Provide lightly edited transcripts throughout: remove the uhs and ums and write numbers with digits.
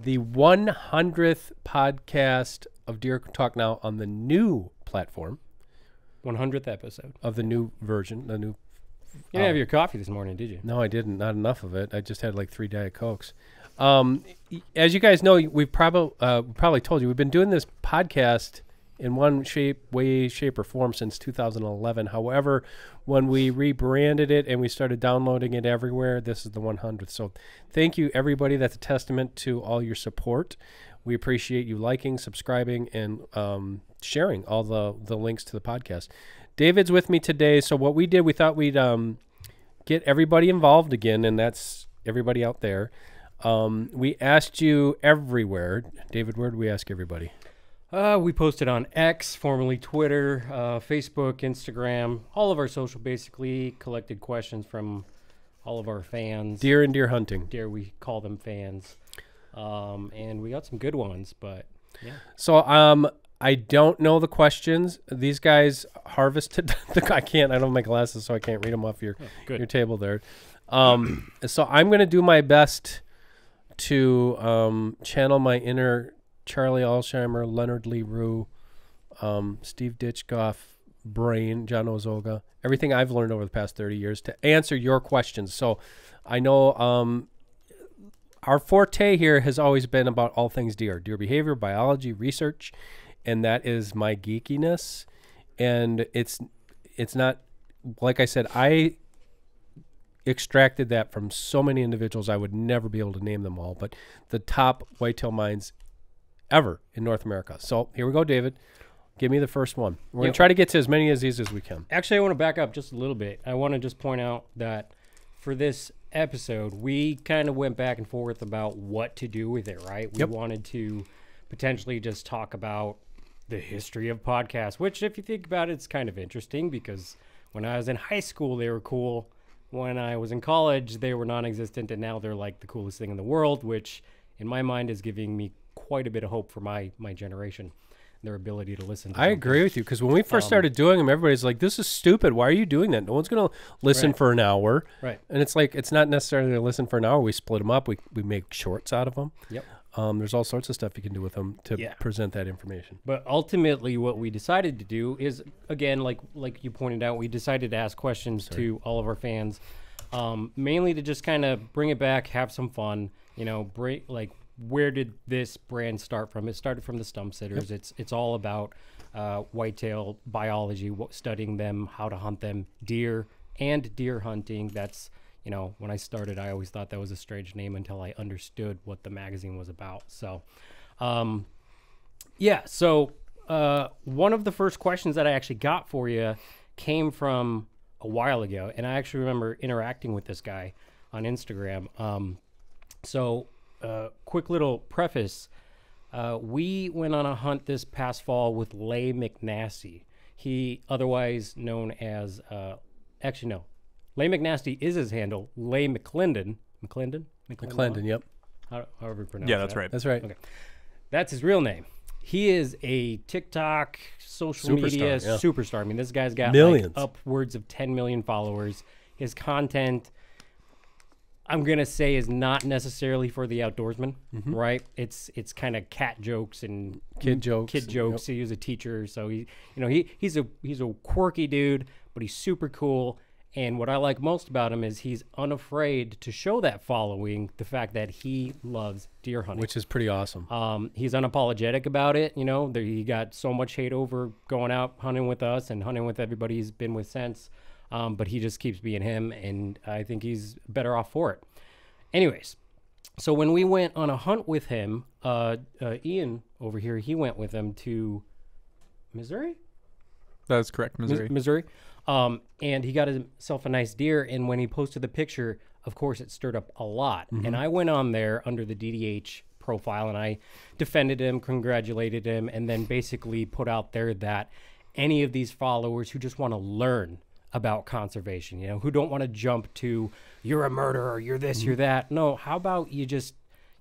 the 100th podcast of Deer Talk Now on the new platform. 100th episode. Of the new version, the new... You didn't have your coffee this morning, did you? No, I didn't. Not enough of it. I just had like 3 Diet Cokes. As you guys know, we've probably told you, we've been doing this podcast in one way, shape, or form since 2011. However, when we rebranded it and we started downloading it everywhere, this is the 100th. So thank you, everybody. That's a testament to all your support. We appreciate you liking, subscribing, and sharing all the links to the podcast. David's with me today. So what we did, we thought we'd get everybody involved again, and that's everybody out there. We asked you everywhere. David, where did we ask everybody? We posted on X, formerly Twitter, Facebook, Instagram, all of our social, basically collected questions from all of our fans. Deer and deer hunting. Deer, we call them fans. And we got some good ones, but yeah. So I don't know the questions. These guys harvested. I don't have my glasses, so I can't read them off your table there. So I'm going to do my best to channel my inner Charlie Alsheimer, Leonard Lee Rue, Steve Ditchkoff brain, John Ozoga, everything I've learned over the past 30 years to answer your questions. So I know our forte here has always been about all things deer behavior, biology, research, and that is my geekiness. And it's not, like I said, I extracted that from so many individuals I would never be able to name them all, but the top whitetail minds ever in North America. So here we go, David. Give me the first one. We're going to try to get to as many of these as we can. Actually, I want to back up just a little bit. I want to just point out that for this episode, we kind of went back and forth about what to do with it, right? We wanted to potentially just talk about the history of podcasts, which if you think about it, it's kind of interesting because when I was in high school, they were cool. When I was in college, they were non-existent, and now they're like the coolest thing in the world, which in my mind is giving me quite a bit of hope for my generation, their ability to listen to I agree with you, because when we first started doing them, everybody's like, this is stupid. Why are you doing that? No one's going to listen for an hour. Right. And it's like, it's not necessarily to listen for an hour. We split them up. We make shorts out of them. Yep. There's all sorts of stuff you can do with them to present that information. But ultimately, what we decided to do is, again, like you pointed out, we decided to ask questions to all of our fans, mainly to just kind of bring it back, have some fun, where did this brand start from? It started from the Stump Sitters. Yep. It's all about whitetail biology, studying them, how to hunt them, deer and deer hunting. That's, when I started, I always thought that was a strange name until I understood what the magazine was about. So, So one of the first questions that I actually got for you came from a while ago, and I actually remember interacting with this guy on Instagram. Quick little preface. We went on a hunt this past fall with Leigh McNasty. He, otherwise known as, Leigh McNasty is his handle. Leigh McClendon. McClendon, yep. However you pronounce that's right. That's right. Okay. That's his real name. He is a TikTok, social media superstar. I mean, this guy's got millions, upwards of 10 million followers. His content, I'm going to say, is not necessarily for the outdoorsman, right? It's kind of cat jokes and kid jokes. Yep. He was a teacher, so he's a quirky dude, but he's super cool. And what I like most about him is he's unafraid to show that following, the fact that he loves deer hunting. Which is pretty awesome. He's unapologetic about it. He got so much hate over going out hunting with us and hunting with everybody he's been with since. But he just keeps being him, and I think he's better off for it. Anyways, so when we went on a hunt with him, Ian over here, he went with him to Missouri? That is correct, Missouri. Missouri. And he got himself a nice deer, and when he posted the picture, of course, it stirred up a lot. And I went on there under the DDH profile, and I defended him, congratulated him, and then basically put out there that any of these followers who just want to learn about conservation, who don't want to jump to, you're a murderer, you're this, you're that. No, how about you just,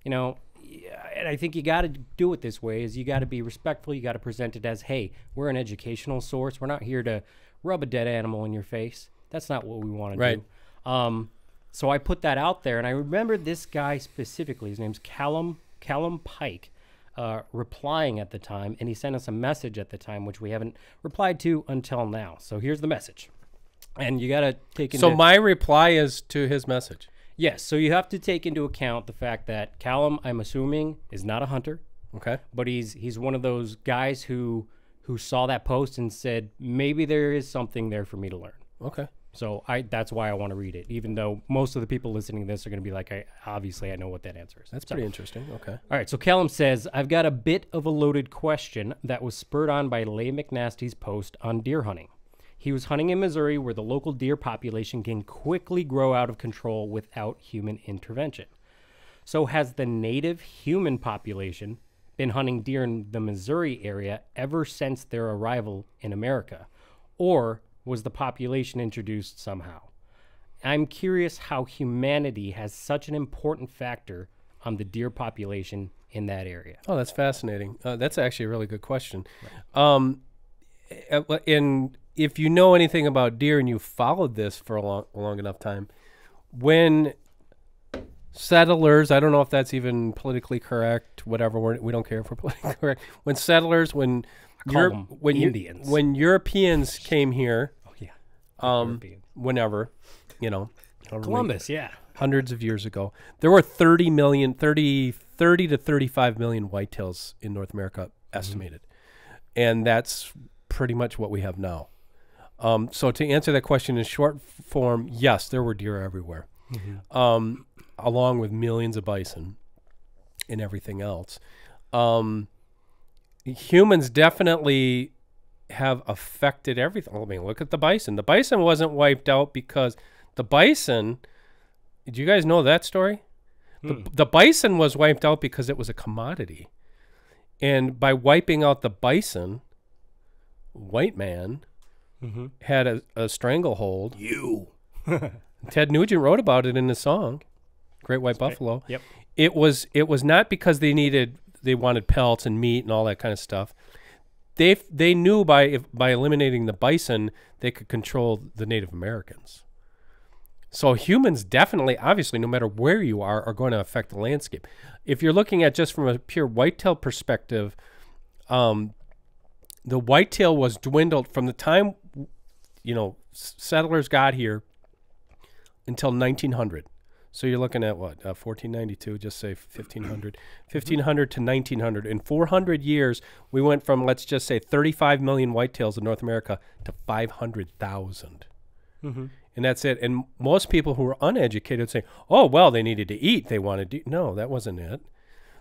and I think you got to do it this way, is you got to be respectful. You got to present it as, hey, we're an educational source. We're not here to rub a dead animal in your face. That's not what we want to do. So I put that out there, and I remember this guy specifically. His name's Callum Callum Pike replying at the time, and he sent us a message at the time, which we haven't replied to until now. So here's the message. And you got to take into... So my reply is to his message. Yes, so you have to take into account the fact that Callum, I'm assuming, is not a hunter. Okay. But he's one of those guys who saw that post and said, maybe there is something there for me to learn. Okay. So that's why I want to read it, even though most of the people listening to this are going to be like, obviously I know what that answer is. That's pretty interesting. Okay. All right, so Callum says, I've got a bit of a loaded question that was spurred on by Leigh McNasty's post on deer hunting. He was hunting in Missouri where the local deer population can quickly grow out of control without human intervention. So has the native human population been hunting deer in the Missouri area ever since their arrival in America? Or was the population introduced somehow? I'm curious how humanity has such an important factor on the deer population in that area. Oh, that's fascinating. That's actually a really good question. Right. If you know anything about deer and you followed this for a long enough time, when settlers, I don't know if that's even politically correct, whatever, we don't care if we're politically correct. When settlers, when Indians. When Europeans came here, whenever, Columbus, hundreds of years ago, there were 30 to 35 million whitetails in North America estimated. And that's pretty much what we have now. So to answer that question in short form, yes, there were deer everywhere, along with millions of bison and everything else. Humans definitely have affected everything. I mean, look at the bison. The bison wasn't wiped out because the bison, do you guys know that story? The bison was wiped out because it was a commodity. And by wiping out the bison, white man had a stranglehold. Ted Nugent wrote about it in his song, Great White Buffalo. Yep. It was not because they wanted pelts and meat and all that kind of stuff. They knew by eliminating the bison, they could control the Native Americans. So humans definitely, obviously, no matter where you are going to affect the landscape. If you're looking at just from a pure whitetail perspective, the whitetail was dwindled from the time, settlers got here until 1900. So you're looking at what, 1492, just say 1500. 1500 to 1900. In 400 years, we went from, let's just say, 35 million whitetails in North America to 500,000. And that's it. And most people who were uneducated say, oh, well, they needed to eat. They wanted to. No, that wasn't it.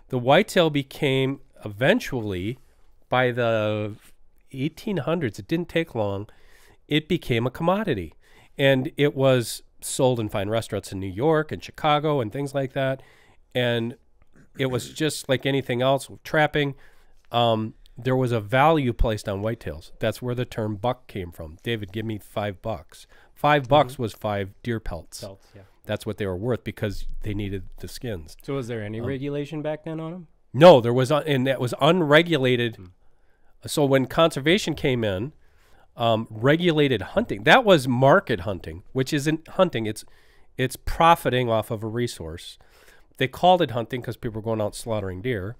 The whitetail became eventually, by the 1800s, it didn't take long, it became a commodity. And it was sold in fine restaurants in New York and Chicago and things like that. And it was just like anything else, trapping. There was a value placed on whitetails. That's where the term buck came from. David, give me $5. $5 was 5 deer pelts. That's what they were worth because they needed the skins. So was there any regulation back then on them? No, there was, and that was unregulated. So when conservation came in, regulated hunting. That was market hunting, which isn't hunting. It's profiting off of a resource. They called it hunting because people were going out slaughtering deer.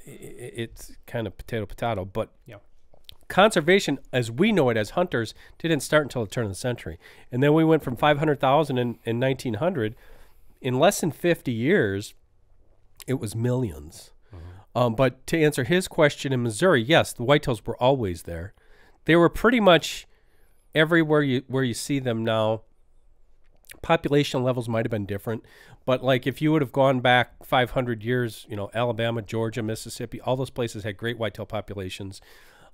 It's kind of potato, but conservation, as we know it as hunters, didn't start until the turn of the century. And then we went from 500,000 in 1900. In less than 50 years, it was millions. But to answer his question, in Missouri, yes, the whitetails were always there. They were pretty much everywhere where you see them now. Population levels might have been different, but like if you would have gone back 500 years, Alabama, Georgia, Mississippi, all those places had great whitetail populations.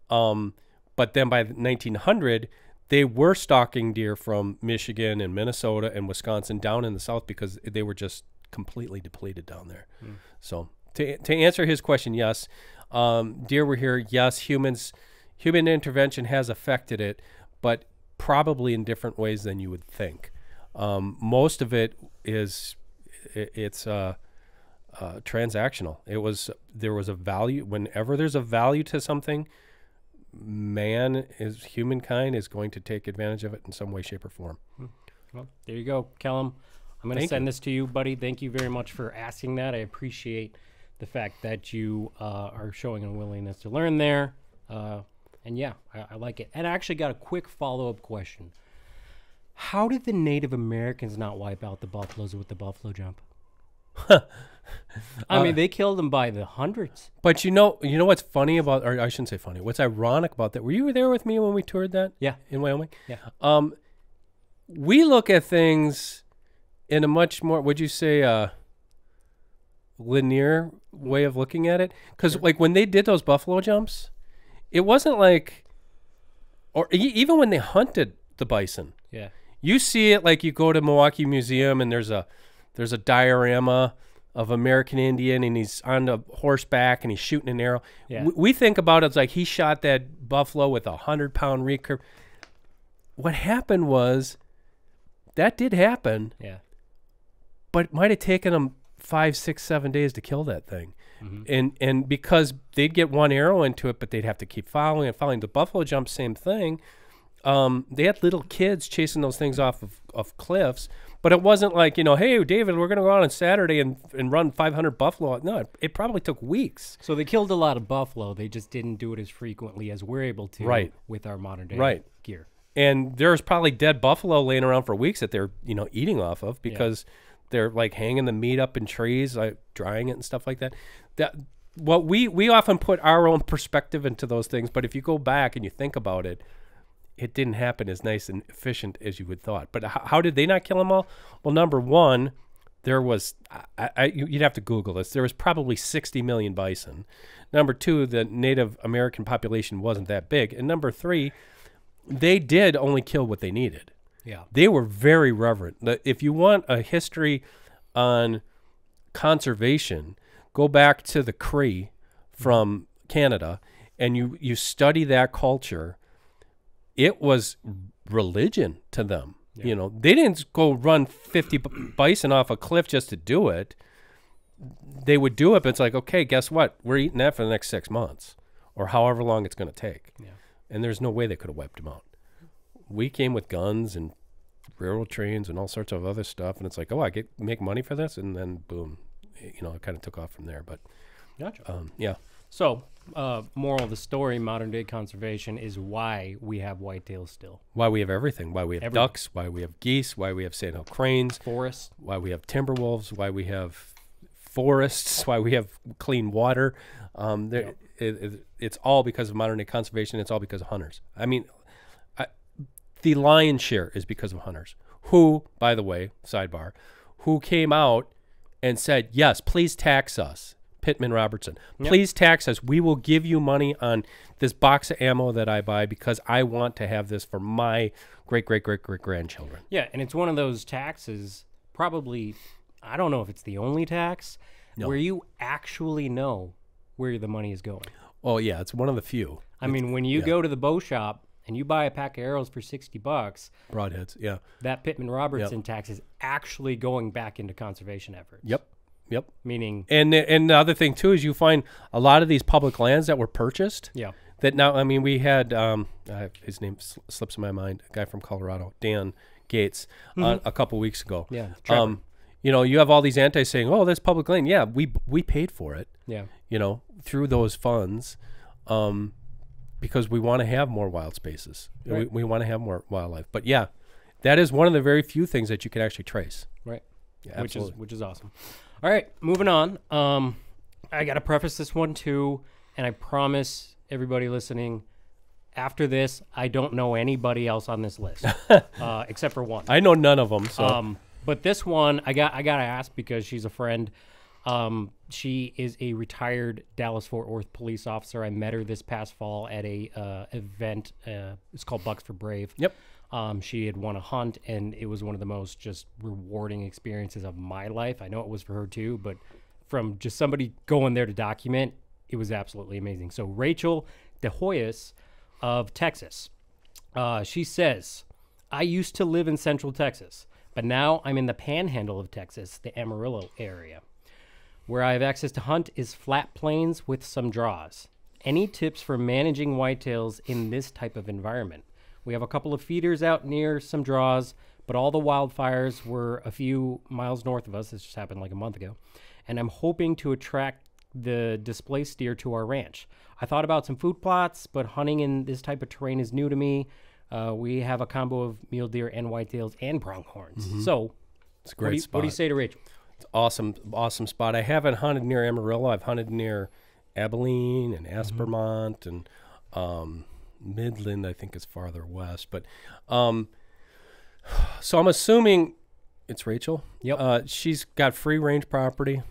But then by 1900, they were stalking deer from Michigan and Minnesota and Wisconsin down in the south because they were just completely depleted down there. So to answer his question, yes, deer were here. Yes, human intervention has affected it, but probably in different ways than you would think. Most of it is transactional. There was a value. Whenever there's a value to something, humankind is going to take advantage of it in some way, shape, or form. Well, there you go, Callum. I'm going to send this to you, buddy. Thank you very much for asking that. I appreciate the fact that you are showing a willingness to learn there. And yeah, I like it. And I actually got a quick follow-up question. How did the Native Americans not wipe out the buffaloes with the buffalo jump? I mean, they killed them by the hundreds. But you know what's funny about, or I shouldn't say funny, what's ironic about that? Were you there with me when we toured that? Yeah. In Wyoming? Yeah. We look at things in a much more, would you say, linear way of looking at it? Because like when they did those buffalo jumps, it wasn't like, or even when they hunted the bison. Yeah. You see it like you go to Milwaukee Museum and there's a diorama of American Indian and he's on a horseback and he's shooting an arrow. Yeah. We think about it as like he shot that buffalo with 100-pound recurve. What happened was that did happen. Yeah. But it might have taken them 5, 6, 7 days to kill that thing. Mm-hmm. And because they'd get one arrow into it, but they'd have to keep following and following. The buffalo jump, same thing. They had little kids chasing those things off of cliffs, but it wasn't like, hey, David, we're going to go out on Saturday and run 500 buffalo. No, it probably took weeks. So they killed a lot of buffalo. They just didn't do it as frequently as we're able to with our modern day gear. And there's probably dead buffalo laying around for weeks that they're, eating off of because they're like hanging the meat up in trees, like drying it and stuff like that. We often put our own perspective into those things, but if you go back and you think about it, it didn't happen as nice and efficient as you would thought. But how did they not kill them all? Well, number one, there was, you'd have to Google this, there was probably 60 million bison. Number two, the Native American population wasn't that big. And number three, they did only kill what they needed. Yeah. They were very reverent. If you want a history on conservation, go back to the Cree from Canada, and you study that culture. It was religion to them. Yeah. They didn't go run 50 bison off a cliff just to do it. They would do it, but it's like, okay, guess what? We're eating that for the next 6 months or however long it's going to take. Yeah. And there's no way they could have wiped them out. We came with guns and railroad trains and all sorts of other stuff, and it's like, oh, I make money for this, and then boom, it kind of took off from there. But gotcha. Yeah. So, moral of the story, modern day conservation is why we have whitetails still. Why we have everything. Why we have ducks. Why we have geese. Why we have sandhill cranes. Forests. Why we have timber wolves. Why we have forests. Why we have clean water. It's all because of modern day conservation. It's all because of hunters. I mean, the lion's share is because of hunters who, by the way, sidebar, who came out and said, yes, please tax us. Pittman Robertson, please tax us. We will give you money on this box of ammo that I buy because I want to have this for my great-great-great-great-grandchildren. Yeah, and it's one of those taxes, probably, I don't know if it's the only tax, where you actually know where the money is going. Oh, yeah, it's one of the few. I mean, when you go to the bow shop and you buy a pack of arrows for $60, broadheads, yeah, that Pittman Robertson tax is actually going back into conservation efforts. Yep. Meaning, and the other thing too is you find a lot of these public lands that were purchased. Yeah. That now, I mean, we had his name slips in my mind, a guy from Colorado, Dan Gates, a couple weeks ago. Yeah. You have all these antis saying, "Oh, that's public land." Yeah, we paid for it. Yeah. Through those funds, because we want to have more wild spaces. Right. We want to have more wildlife. But yeah, that is one of the very few things that you can actually trace. Right. Yeah, which is awesome. All right, moving on. I got to preface this one too, and I promise everybody listening, after this, I don't know anybody else on this list except for one. I know none of them. So, but this one, I got to ask because she's a friend. She is a retired Dallas-Fort Worth police officer. I met her this past fall at a event. It's called Bucks for Brave. Yep. She had won a hunt, and it was one of the most just rewarding experiences of my life. I know it was for her too, but from just somebody going there to document, it was absolutely amazing. So Rachel DeHoyas of Texas, she says, I used to live in Central Texas, but now I'm in the panhandle of Texas, the Amarillo area. Where I have access to hunt is flat plains with some draws. Any tips for managing whitetails in this type of environment? We have a couple of feeders out near some draws, but all the wildfires were a few miles north of us. This just happened like a month ago. And I'm hoping to attract the displaced deer to our ranch. I thought about some food plots, but hunting in this type of terrain is new to me. We have a combo of mule deer and whitetails and pronghorns. Mm-hmm. So it's a great spot. What do you say to Rachel? It's awesome spot. I haven't hunted near Amarillo. I've hunted near Abilene and Aspermont and Midland, I think is farther west. But so I'm assuming it's Rachel. Yep. She's got free range property.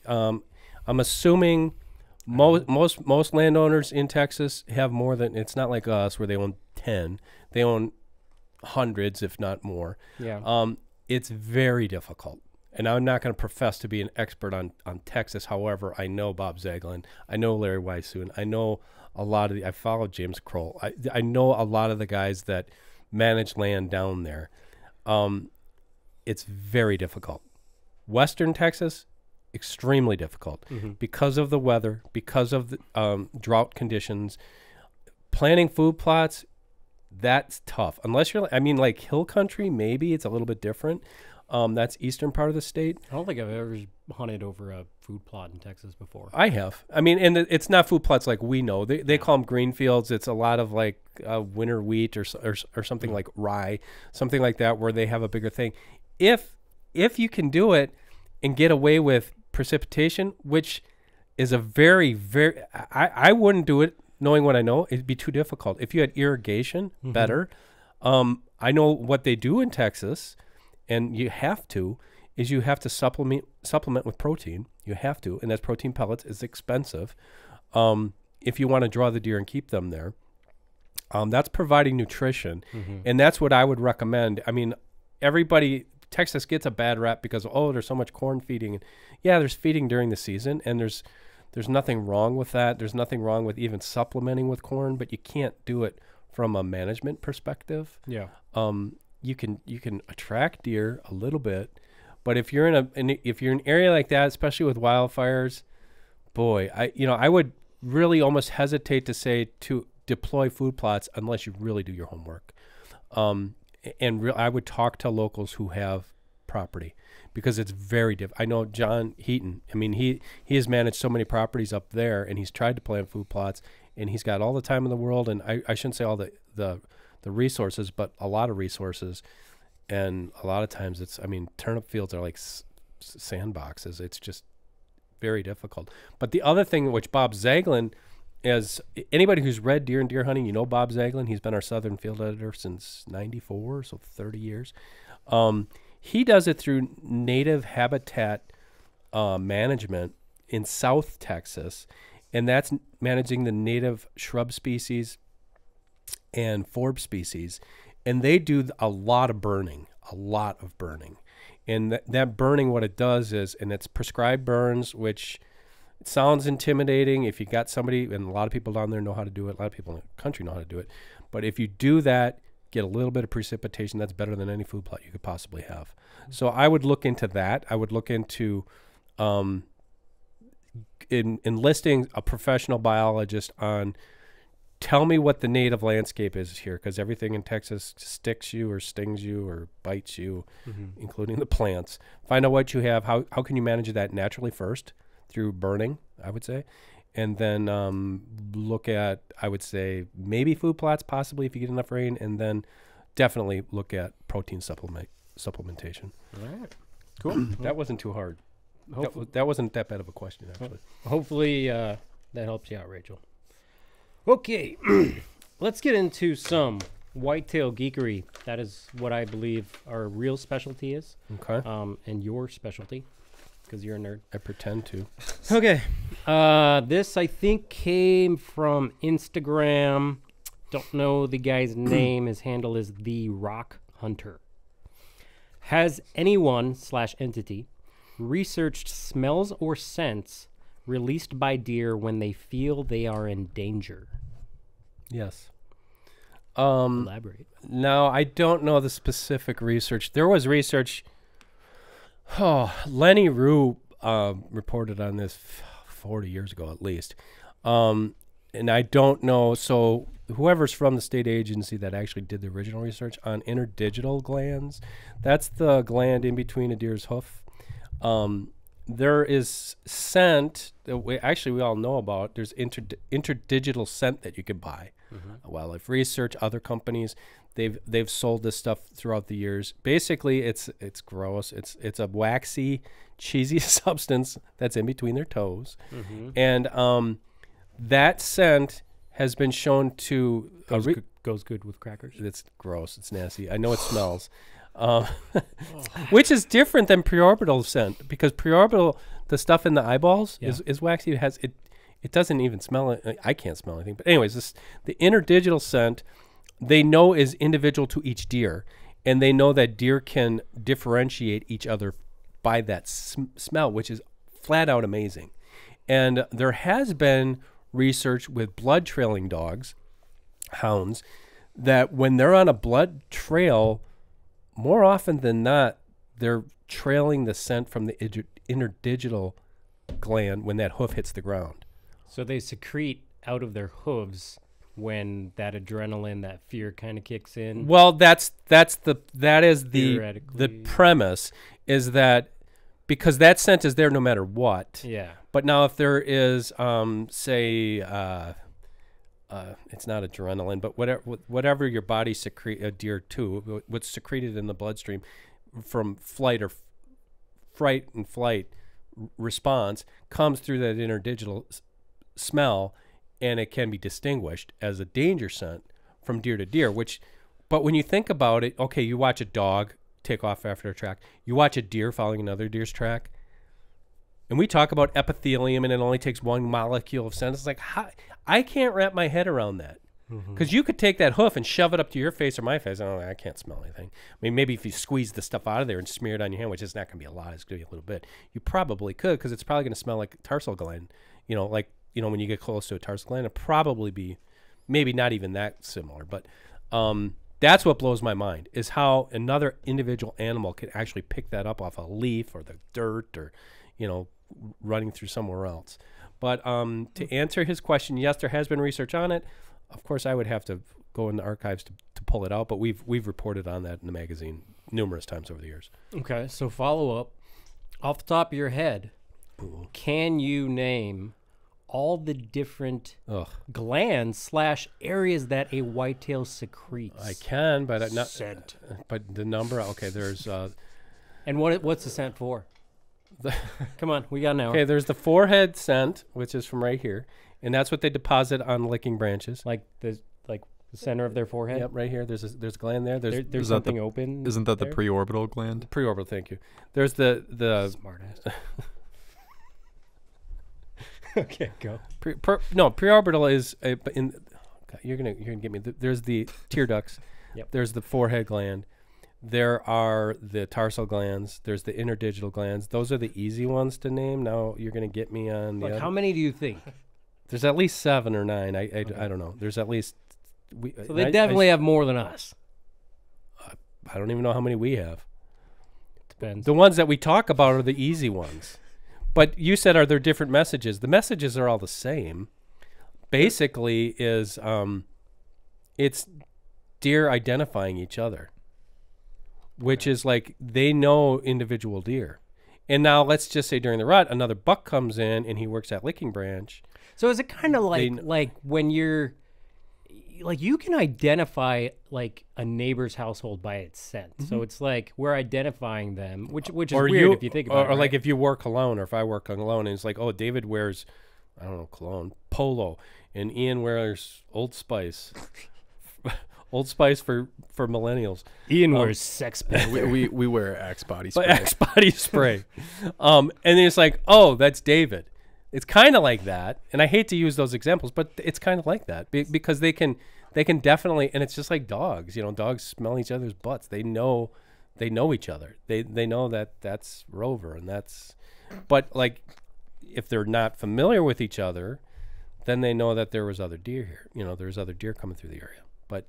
I'm assuming most landowners in Texas have more than, it's not like us where they own 10. They own hundreds, if not more. Yeah. It's very difficult. And I'm not going to profess to be an expert on Texas. However, I know Bob Zaglin. I know Larry Weishuhn. I know a lot of I follow James Kroll. I know a lot of the guys that manage land down there. It's very difficult. Western Texas, extremely difficult because of the weather, because of the drought conditions. Planting food plots, that's tough. Unless you're, like hill country, maybe it's a little bit different. That's eastern part of the state. I don't think I've ever hunted over a food plot in Texas before. I have. And it's not food plots like we know. They call them green fields. It's a lot of like winter wheat or something like rye, something like that, where they have a bigger thing. If you can do it and get away with precipitation, which is a very, very, I wouldn't do it knowing what I know. It'd be too difficult. If you had irrigation, better. I know what they do in Texas. And you have to supplement with protein. You have to, and that's protein pellets. It's expensive. If you want to draw the deer and keep them there, that's providing nutrition, and that's what I would recommend. Texas gets a bad rap because there's so much corn feeding. And yeah, there's feeding during the season, and there's nothing wrong with that. There's nothing wrong with even supplementing with corn, but you can't do it from a management perspective. Yeah. You can attract deer a little bit, but if you're in an area like that, especially with wildfires, boy, I would really almost hesitate to say to deploy food plots unless you really do your homework. I would talk to locals who have property because it's very difficult. I know John Heaton. He has managed so many properties up there, and he's tried to plant food plots, and he's got all the time in the world. And I shouldn't say all the resources, but a lot of resources. And a lot of times turnip fields are like sandboxes. It's just very difficult. But the other thing, which Bob Zaglin, as anybody who's read Deer and Deer Hunting, Bob Zaglin. He's been our Southern field editor since 94, so 30 years. He does it through native habitat management in South Texas, and that's managing the native shrub species and forb species, and they do a lot of burning. And that burning, what it does is, and it's prescribed burns, which it sounds intimidating if you got somebody, and a lot of people down there know how to do it. A lot of people in the country know how to do it. But if you do that, get a little bit of precipitation, that's better than any food plot you could possibly have. So I would look into that. I would look into enlisting a professional biologist on, tell me what the native landscape is here, because everything in Texas sticks you or stings you or bites you, including the plants. Find out what you have. How can you manage that naturally first through burning, I would say. And then look at, I would say, maybe food plots, possibly if you get enough rain, and then definitely look at protein supplementation. All right. Cool. That wasn't too hard. That wasn't that bad of a question, actually. Hopefully that helps you out, Rachel. Okay, let's get into some whitetail geekery. That is what I believe our real specialty is. Okay. And your specialty, because you're a nerd. I pretend to. Okay. This, I think, came from Instagram. Don't know the guy's name. His handle is The Rock Hunter. Has anyone / entity researched smells or scents released by deer when they feel they are in danger? Yes. Elaborate. No, I don't know the specific research. There was research. Lenny Rue reported on this 40 years ago at least. And I don't know. So whoever's from the state agency that actually did the original research on interdigital glands, that's the gland in between a deer's hoof. there is scent that we all know about. There's interdigital scent that you can buy. Wildlife Research, other companies, they've sold this stuff throughout the years. Basically, it's gross. It's a waxy, cheesy substance that's in between their toes, and that scent has been shown to goes good with crackers. It's gross. It's nasty. I know it smells, which is different than preorbital scent, because preorbital, the stuff in the eyeballs is waxy. It doesn't even smell. I can't smell anything. But anyways, the interdigital scent, they know is individual to each deer, and they know that deer can differentiate each other by that smell, which is flat out amazing. And there has been research with blood trailing dogs, hounds, that when they're on a blood trail, more often than not, they're trailing the scent from the interdigital gland when that hoof hits the ground. So they secrete out of their hooves when that adrenaline, that fear kind of kicks in. Well, that is the premise, is that because that scent is there no matter what. Yeah. But now if there is, say, it's not adrenaline, but whatever your body secrete adhere to, what's secreted in the bloodstream from flight or fright and flight response comes through that interdigital smell, and it can be distinguished as a danger scent from deer to deer. But when you think about it, okay, you watch a dog take off after a track, you watch a deer following another deer's track, and we talk about epithelium, and it only takes one molecule of scent. It's like, I can't wrap my head around that, because you could take that hoof and shove it up to your face or my face. I can't smell anything. I mean, maybe if you squeeze the stuff out of there and smear it on your hand, which is not going to be a lot, it's going to be a little bit, you probably could, because it's probably going to smell like tarsal gland, when you get close to a tarsal gland, it'd probably be maybe not even that similar. But that's what blows my mind, is how another individual animal can actually pick that up off a leaf or the dirt or, running through somewhere else. But to answer his question, yes, there has been research on it. Of course, I would have to go in the archives to pull it out, but we've reported on that in the magazine numerous times over the years. Okay, so follow up. Off the top of your head, can you name all the different glands / areas that a whitetail secretes? I can, but not scent. But the number, okay, there's and what's the scent for? Come on, we got an hour. Okay, there's the forehead scent, which is from right here, and that's what they deposit on licking branches, like the center of their forehead. Yep, right here. There's a gland there. There's something open. Isn't that there? the preorbital gland? Preorbital. Thank you. There's the smart ass. Okay, go. Preorbital is you're gonna get me. There's the tear ducts. Yep. There's the forehead gland. There are the tarsal glands. There's the interdigital glands. Those are the easy ones to name. Now you're gonna get me on the. How many do you think? There's at least 7 or 9. I don't know. There's at least. So they definitely have more than us. I don't even know how many we have. Depends. The ones that we talk about are the easy ones. But you said, are there different messages? The messages are all the same. Basically, is it's deer identifying each other, which is like they know individual deer. And now let's just say during the rut, another buck comes in and he works at licking branch. So is it kind of like when you're like you can identify like a neighbor's household by its scent. So it's like we're identifying them, which is weird if you think about it. Or like if you wear cologne, or if I wear cologne, and it's like, oh, David wears, I don't know, cologne, Polo, and Ian wears Old Spice. Old Spice for millennials. Ian wears Sex Pen. we wear Axe body spray. Axe body spray. And then it's like, oh, that's David. It's kind of like that, and I hate to use those examples, but it's kind of like that because they can definitely, and it's just like dogs. Dogs smell each other's butts. They know each other. They know that that's Rover, and that's. But like, if they're not familiar with each other, then they know that there was other deer here. There's other deer coming through the area. But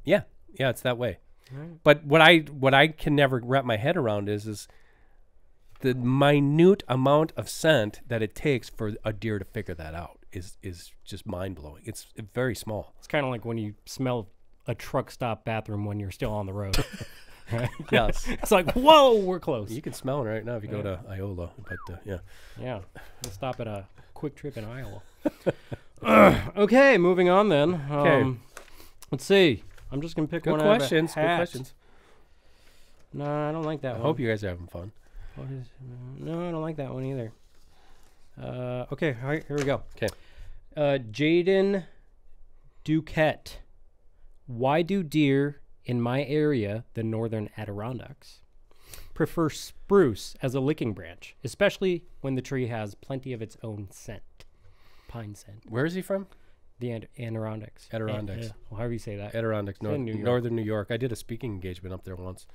yeah, it's that way. Right. But what I can never wrap my head around is the minute amount of scent that it takes for a deer to figure that out is just mind-blowing. It's very small. It's kind of like when you smell a truck stop bathroom when you're still on the road. Yes. It's like, whoa, we're close. You can smell it right now if you go to Iola. But yeah. Yeah. We'll stop at a quick trip in Iowa. Okay, moving on then. Okay. Let's see. I'm just going to pick Good one questions. out of a Good hat. questions. No, I don't like that I one. hope you guys are having fun. No, I don't like that one either. Okay, all right, here we go. Okay. Jaden Duquette. Why do deer in my area, the northern Adirondacks, prefer spruce as a licking branch, especially when the tree has plenty of its own scent, pine scent? Where is he from? The Adirondacks. Adirondacks. Well, however you say that. Adirondacks, in New York. northern New York. I did a speaking engagement up there once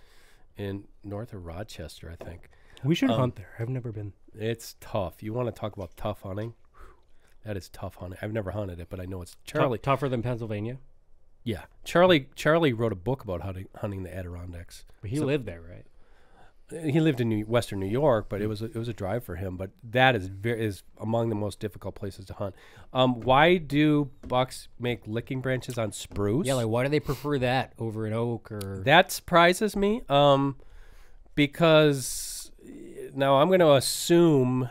in north of Rochester, I think. We should hunt there. I've never been. It's tough. You want to talk about tough hunting? That is tough hunting. I've never hunted it, but I know it's Charlie. Tougher than Pennsylvania? Yeah. Charlie wrote a book about hunting the Adirondacks. But he lived there, right? He lived in Western New York, but it was a drive for him. But that is among the most difficult places to hunt. Why do bucks make licking branches on spruce? Yeah, like why do they prefer that over an oak or? That surprises me. Because now I'm going to assume.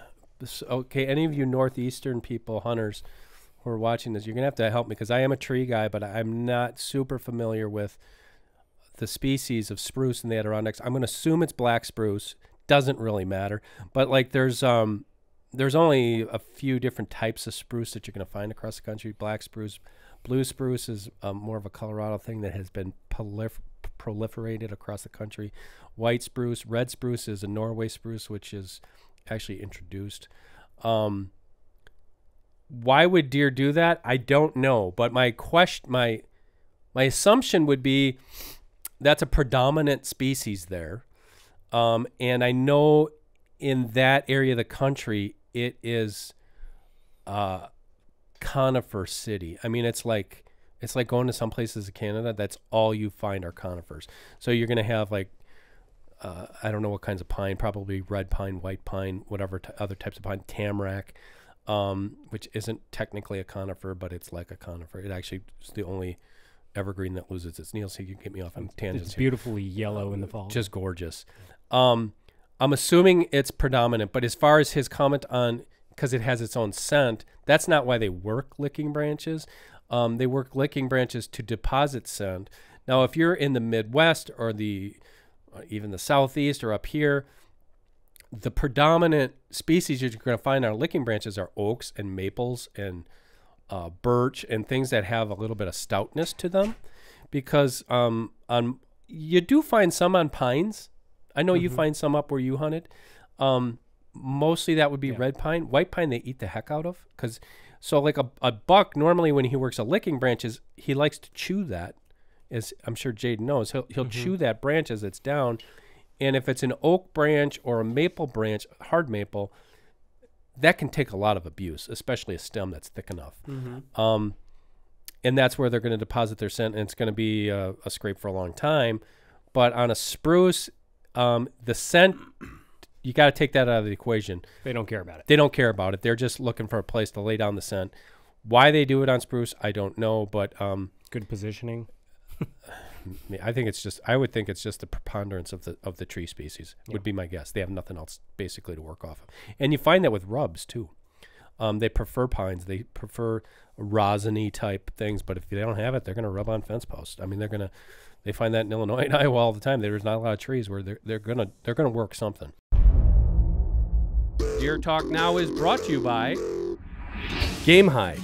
Okay, any of you northeastern people, hunters, who are watching this, you're going to have to help me because I am a tree guy, but I'm not super familiar with the species of spruce in the Adirondacks. I'm going to assume it's black spruce. Doesn't really matter. But like there's only a few different types of spruce that you're going to find across the country. Black spruce, blue spruce is more of a Colorado thing that has been proliferated across the country. White spruce, red spruce is a Norway spruce, which is actually introduced. Why would deer do that? I don't know. But my assumption would be that's a predominant species there. And I know in that area of the country, it is conifer city. I mean, it's like going to some places in Canada, that's all you find are conifers. So you're going to have like, I don't know what kinds of pine, probably red pine, white pine, whatever other types of pine, tamarack, which isn't technically a conifer, but it's like a conifer. It actually is the only evergreen that loses its needles. So you can get me off on tangents. It's beautifully yellow in the fall. Just gorgeous. I'm assuming it's predominant, but as far as his comment on, because it has its own scent, that's not why they work licking branches. They work licking branches to deposit scent. Now, if you're in the Midwest or even the Southeast or up here, the predominant species you're going to find on licking branches are oaks and maples and birch and things that have a little bit of stoutness to them, because you do find some on pines. I know you find some up where you hunted. Mostly that would be red pine. White pine they eat the heck out of, because so like a buck normally when he works a licking branches, he likes to chew that, as I'm sure Jaden knows. He'll chew that branch as it's down, and if it's an oak branch or a maple branch, hard maple, that can take a lot of abuse, especially a stem that's thick enough. And that's where they're going to deposit their scent, and it's going to be a scrape for a long time. But on a spruce, the scent, you got to take that out of the equation. They don't care about it. They don't care about it. They're just looking for a place to lay down the scent. Why they do it on spruce, I don't know, but good positioning. I would think it's just the preponderance of the tree species would be my guess. They have nothing else basically to work off of. And you find that with rubs too. They prefer pines. They prefer rosiny type things, but if they don't have it, they're going to rub on fence posts. I mean, they find that in Illinois and Iowa all the time. There's not a lot of trees where they're going to work something. Deer Talk Now is brought to you by GameHide.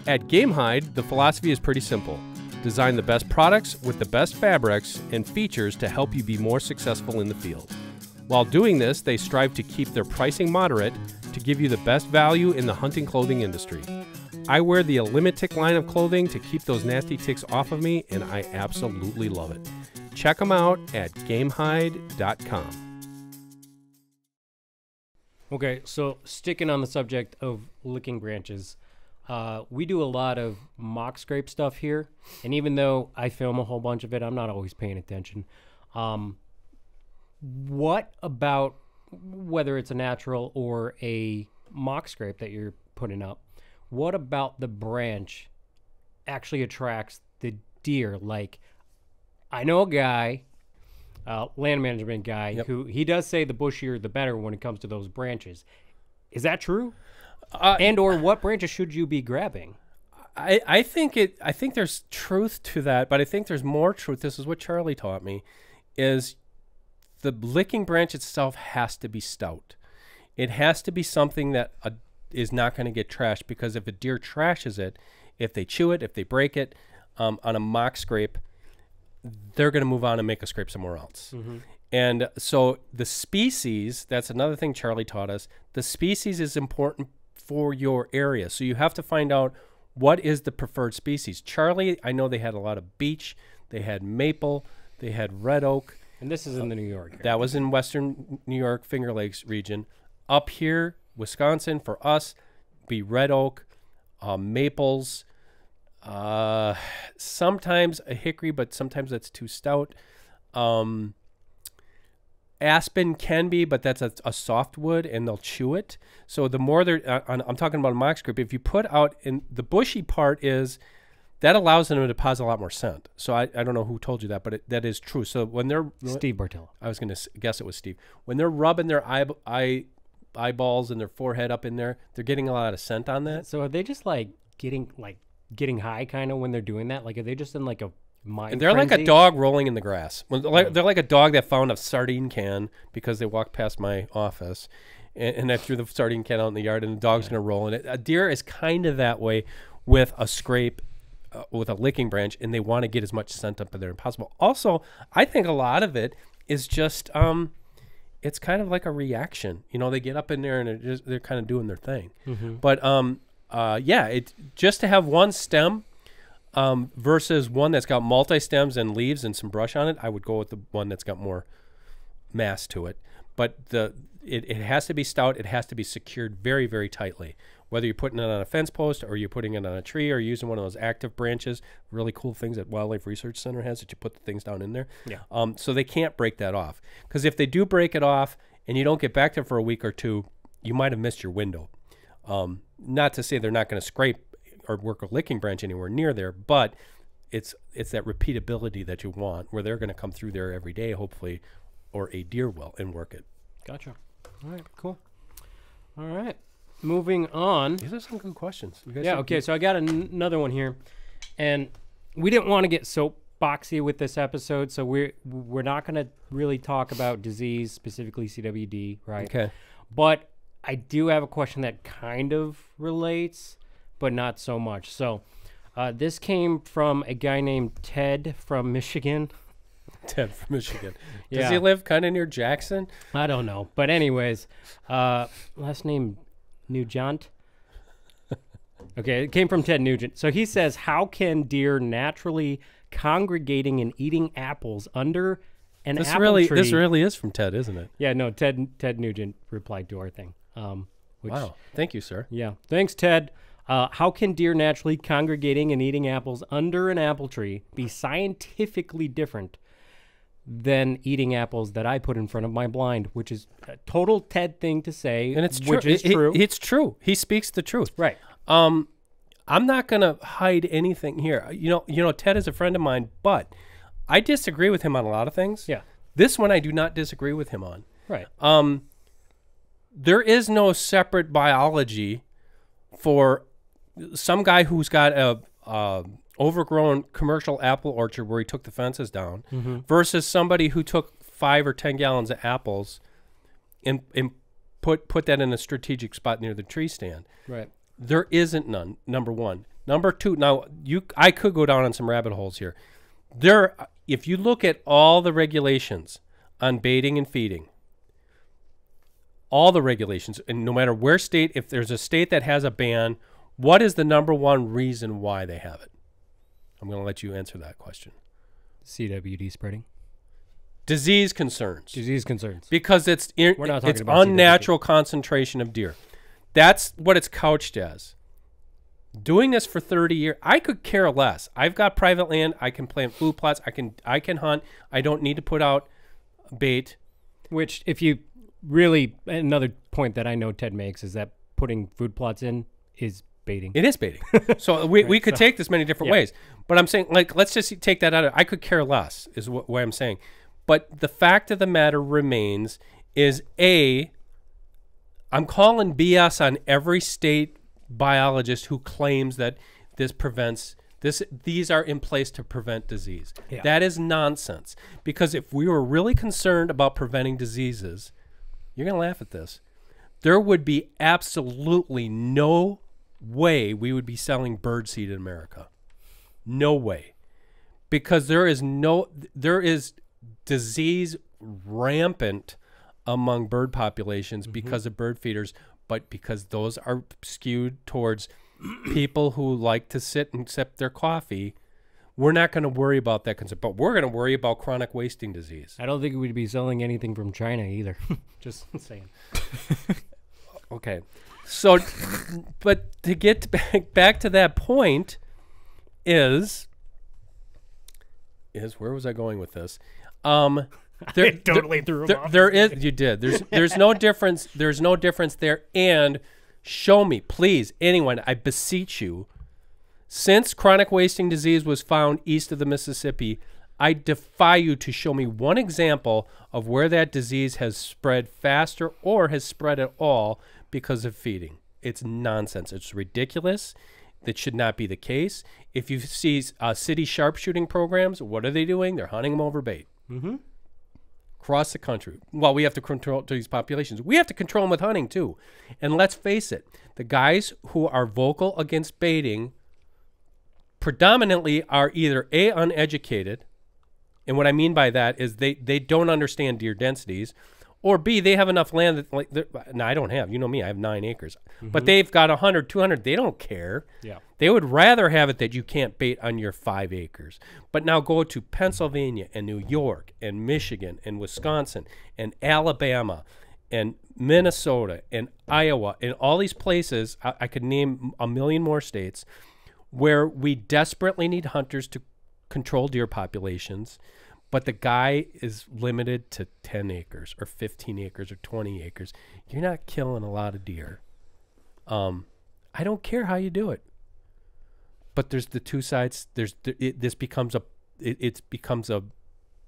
At GameHide, the philosophy is pretty simple. Design the best products with the best fabrics and features to help you be more successful in the field. While doing this, they strive to keep their pricing moderate to give you the best value in the hunting clothing industry. I wear the Limitic line of clothing to keep those nasty ticks off of me, and I absolutely love it. Check them out at GameHide.com. Okay, so sticking on the subject of licking branches, we do a lot of mock scrape stuff here, and even though I film a whole bunch of it, I'm not always paying attention. What about, whether it's a natural or a mock scrape that you're putting up, what about the branch actually attracts the deer? Like, I know a guy, land management guy, who he does say the bushier the better when it comes to those branches. Is that true? And or what branches should you be grabbing? I think there's truth to that, but I think there's more truth. This is what Charlie taught me, is the licking branch itself has to be stout. It has to be something that is not going to get trashed, because if a deer trashes it, if they chew it, if they break it on a mock scrape, they're going to move on and make a scrape somewhere else. And so the species, that's another thing Charlie taught us, the species is important for your area. So you have to find out what is the preferred species. Charlie, I know they had a lot of beech, they had maple, they had red oak. And this is in the New York area. That was in western New York, Finger Lakes region. Up here, Wisconsin, for us, be red oak, maples, sometimes a hickory, but sometimes that's too stout. Aspen can be, but that's a softwood, and they'll chew it. So the more they're, I'm talking about a mock scrape, if you put out, in the bushy part is, that allows them to deposit a lot more scent. So I don't know who told you that, but that is true. So when they're... Steve Bartello. I was going to guess it was Steve. When they're rubbing their eyeballs and their forehead up in there, they're getting a lot of scent on that. So are they just getting high kind of when they're doing that? Like, are they just in like a mind They're frenzy? like a dog rolling in the grass. They're like a dog that found a sardine can because they walked past my office, and I threw the sardine can out in the yard, and the dog's going to roll in it. A deer is kind of that way with a scrape, with a licking branch, and they want to get as much scent up in there as possible. Also, I think a lot of it is just it's kind of like a reaction. They get up in there and they're kind of doing their thing. But it just to have one stem versus one that's got multi stems and leaves and some brush on it, I would go with the one that's got more mass to it. But it has to be stout. It has to be secured very, very tightly. Whether you're putting it on a fence post or you're putting it on a tree or using one of those active branches, really cool things that Wildlife Research Center has that you put the things down in there. Yeah. So they can't break that off. Because if they do break it off and you don't get back there for a week or two, you might have missed your window. Not to say they're not going to scrape or work a licking branch anywhere near there, but it's that repeatability that you want, where they're going to come through there every day, hopefully, or a deer will, and work it. Gotcha. All right, cool. All right. Moving on. These are some good questions. Yeah, okay, so I got another one here. And we didn't want to get soapboxy with this episode, so we're not going to really talk about disease, specifically CWD, right? Okay. But I do have a question that kind of relates, but not so much. So this came from a guy named Ted from Michigan. Ted from Michigan. Does he live kind of near Jackson? I don't know. But anyways, last name Nugent. Okay, it came from Ted Nugent. So he says, how can deer naturally congregating and eating apples under an apple tree? This really is from Ted, isn't it? Yeah, no, Ted Nugent replied to our thing. Wow. Thank you, sir. Yeah. Thanks, Ted. How can deer naturally congregating and eating apples under an apple tree be scientifically different than eating apples that I put in front of my blind, which is a total Ted thing to say, and it's true. Which is true. It's true. He speaks the truth. Right. I'm not going to hide anything here. You know, Ted is a friend of mine, but I disagree with him on a lot of things. Yeah. This one I do not disagree with him on. Right. There is no separate biology for some guy who's got a overgrown commercial apple orchard where he took the fences down versus somebody who took 5 or 10 gallons of apples and put that in a strategic spot near the tree stand. Right. There isn't none, number one. Number two, now I could go down on some rabbit holes here. If you look at all the regulations on baiting and feeding, all the regulations, and no matter where state, if there's a state that has a ban, what is the number one reason why they have it? I'm going to let you answer that question. CWD spreading. Disease concerns. Disease concerns. Because it's about unnatural concentration of deer. That's what it's couched as. Doing this for 30 years, I could care less. I've got private land. I can plant food plots. I can hunt. I don't need to put out bait. Which, if you really, another point that I know Ted makes is that putting food plots in is baiting. It is baiting. So we could take this many different ways. But I'm saying, like, let's just take that out of, I could care less is what I'm saying. But the fact of the matter remains is I'm calling BS on every state biologist who claims that this prevents this. These are in place to prevent disease. Yeah. That is nonsense. Because if we were really concerned about preventing diseases, you're going to laugh at this. There would be absolutely no way we would be selling birdseed in America. No way. Because there is disease rampant among bird populations because of bird feeders, but because those are skewed towards people who like to sit and sip their coffee, we're not going to worry about that concern. But we're going to worry about chronic wasting disease. I don't think we'd be selling anything from China either. Just saying. Okay. So, but to get back to that point is where was I going with this? I totally threw him off. You did. There's no difference. There's no difference there. And show me, please, anyone, I beseech you, since chronic wasting disease was found east of the Mississippi, I defy you to show me one example of where that disease has spread faster or has spread at all because of feeding. It's nonsense. It's ridiculous. That should not be the case. If you see city sharpshooting programs, what are they doing? They're hunting them over bait. Across the country. Well, we have to control these populations. We have to control them with hunting, too. And let's face it, the guys who are vocal against baiting predominantly are either A, uneducated, and what I mean by that is they don't understand deer densities, or B, they have enough land that, I don't have. You know me, I have 9 acres. But they've got 100, 200. They don't care. Yeah. They would rather have it that you can't bait on your 5 acres. But now go to Pennsylvania and New York and Michigan and Wisconsin and Alabama and Minnesota and Iowa and all these places, I could name a million more states, where we desperately need hunters to control deer populations, but the guy is limited to 10 acres or 15 acres or 20 acres. You're not killing a lot of deer. I don't care how you do it. But there's the two sides. This becomes a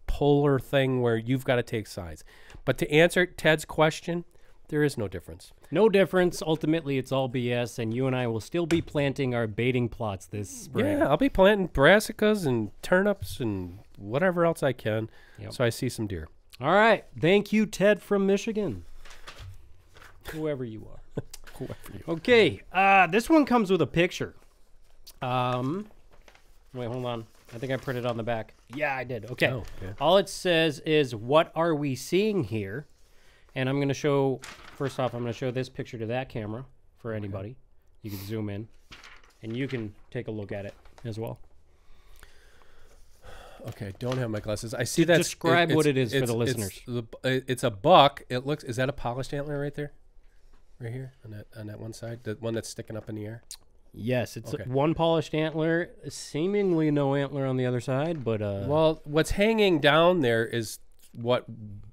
polar thing where you've got to take sides. But to answer Ted's question, there is no difference. No difference. Ultimately, it's all BS, and you and I will still be planting our baiting plots this spring. Yeah, I'll be planting brassicas and turnips and whatever else I can, so I see some deer. All right. Thank you, Ted from Michigan. Whoever you are. Okay. This one comes with a picture. Wait, hold on. I think I printed on the back. Yeah, I did. Okay. Oh, okay. All it says is, what are we seeing here? And I'm going to show, first off, I'm going to show this picture to that camera for anybody. Okay. You can zoom in, and you can take a look at it as well. Okay, don't have my glasses. I see that. Describe what it is for the listeners. It's a buck. It looks. Is that a polished antler right there? Right here on that one side, the one that's sticking up in the air. Yes, it's one polished antler, seemingly no antler on the other side, but well, what's hanging down there is what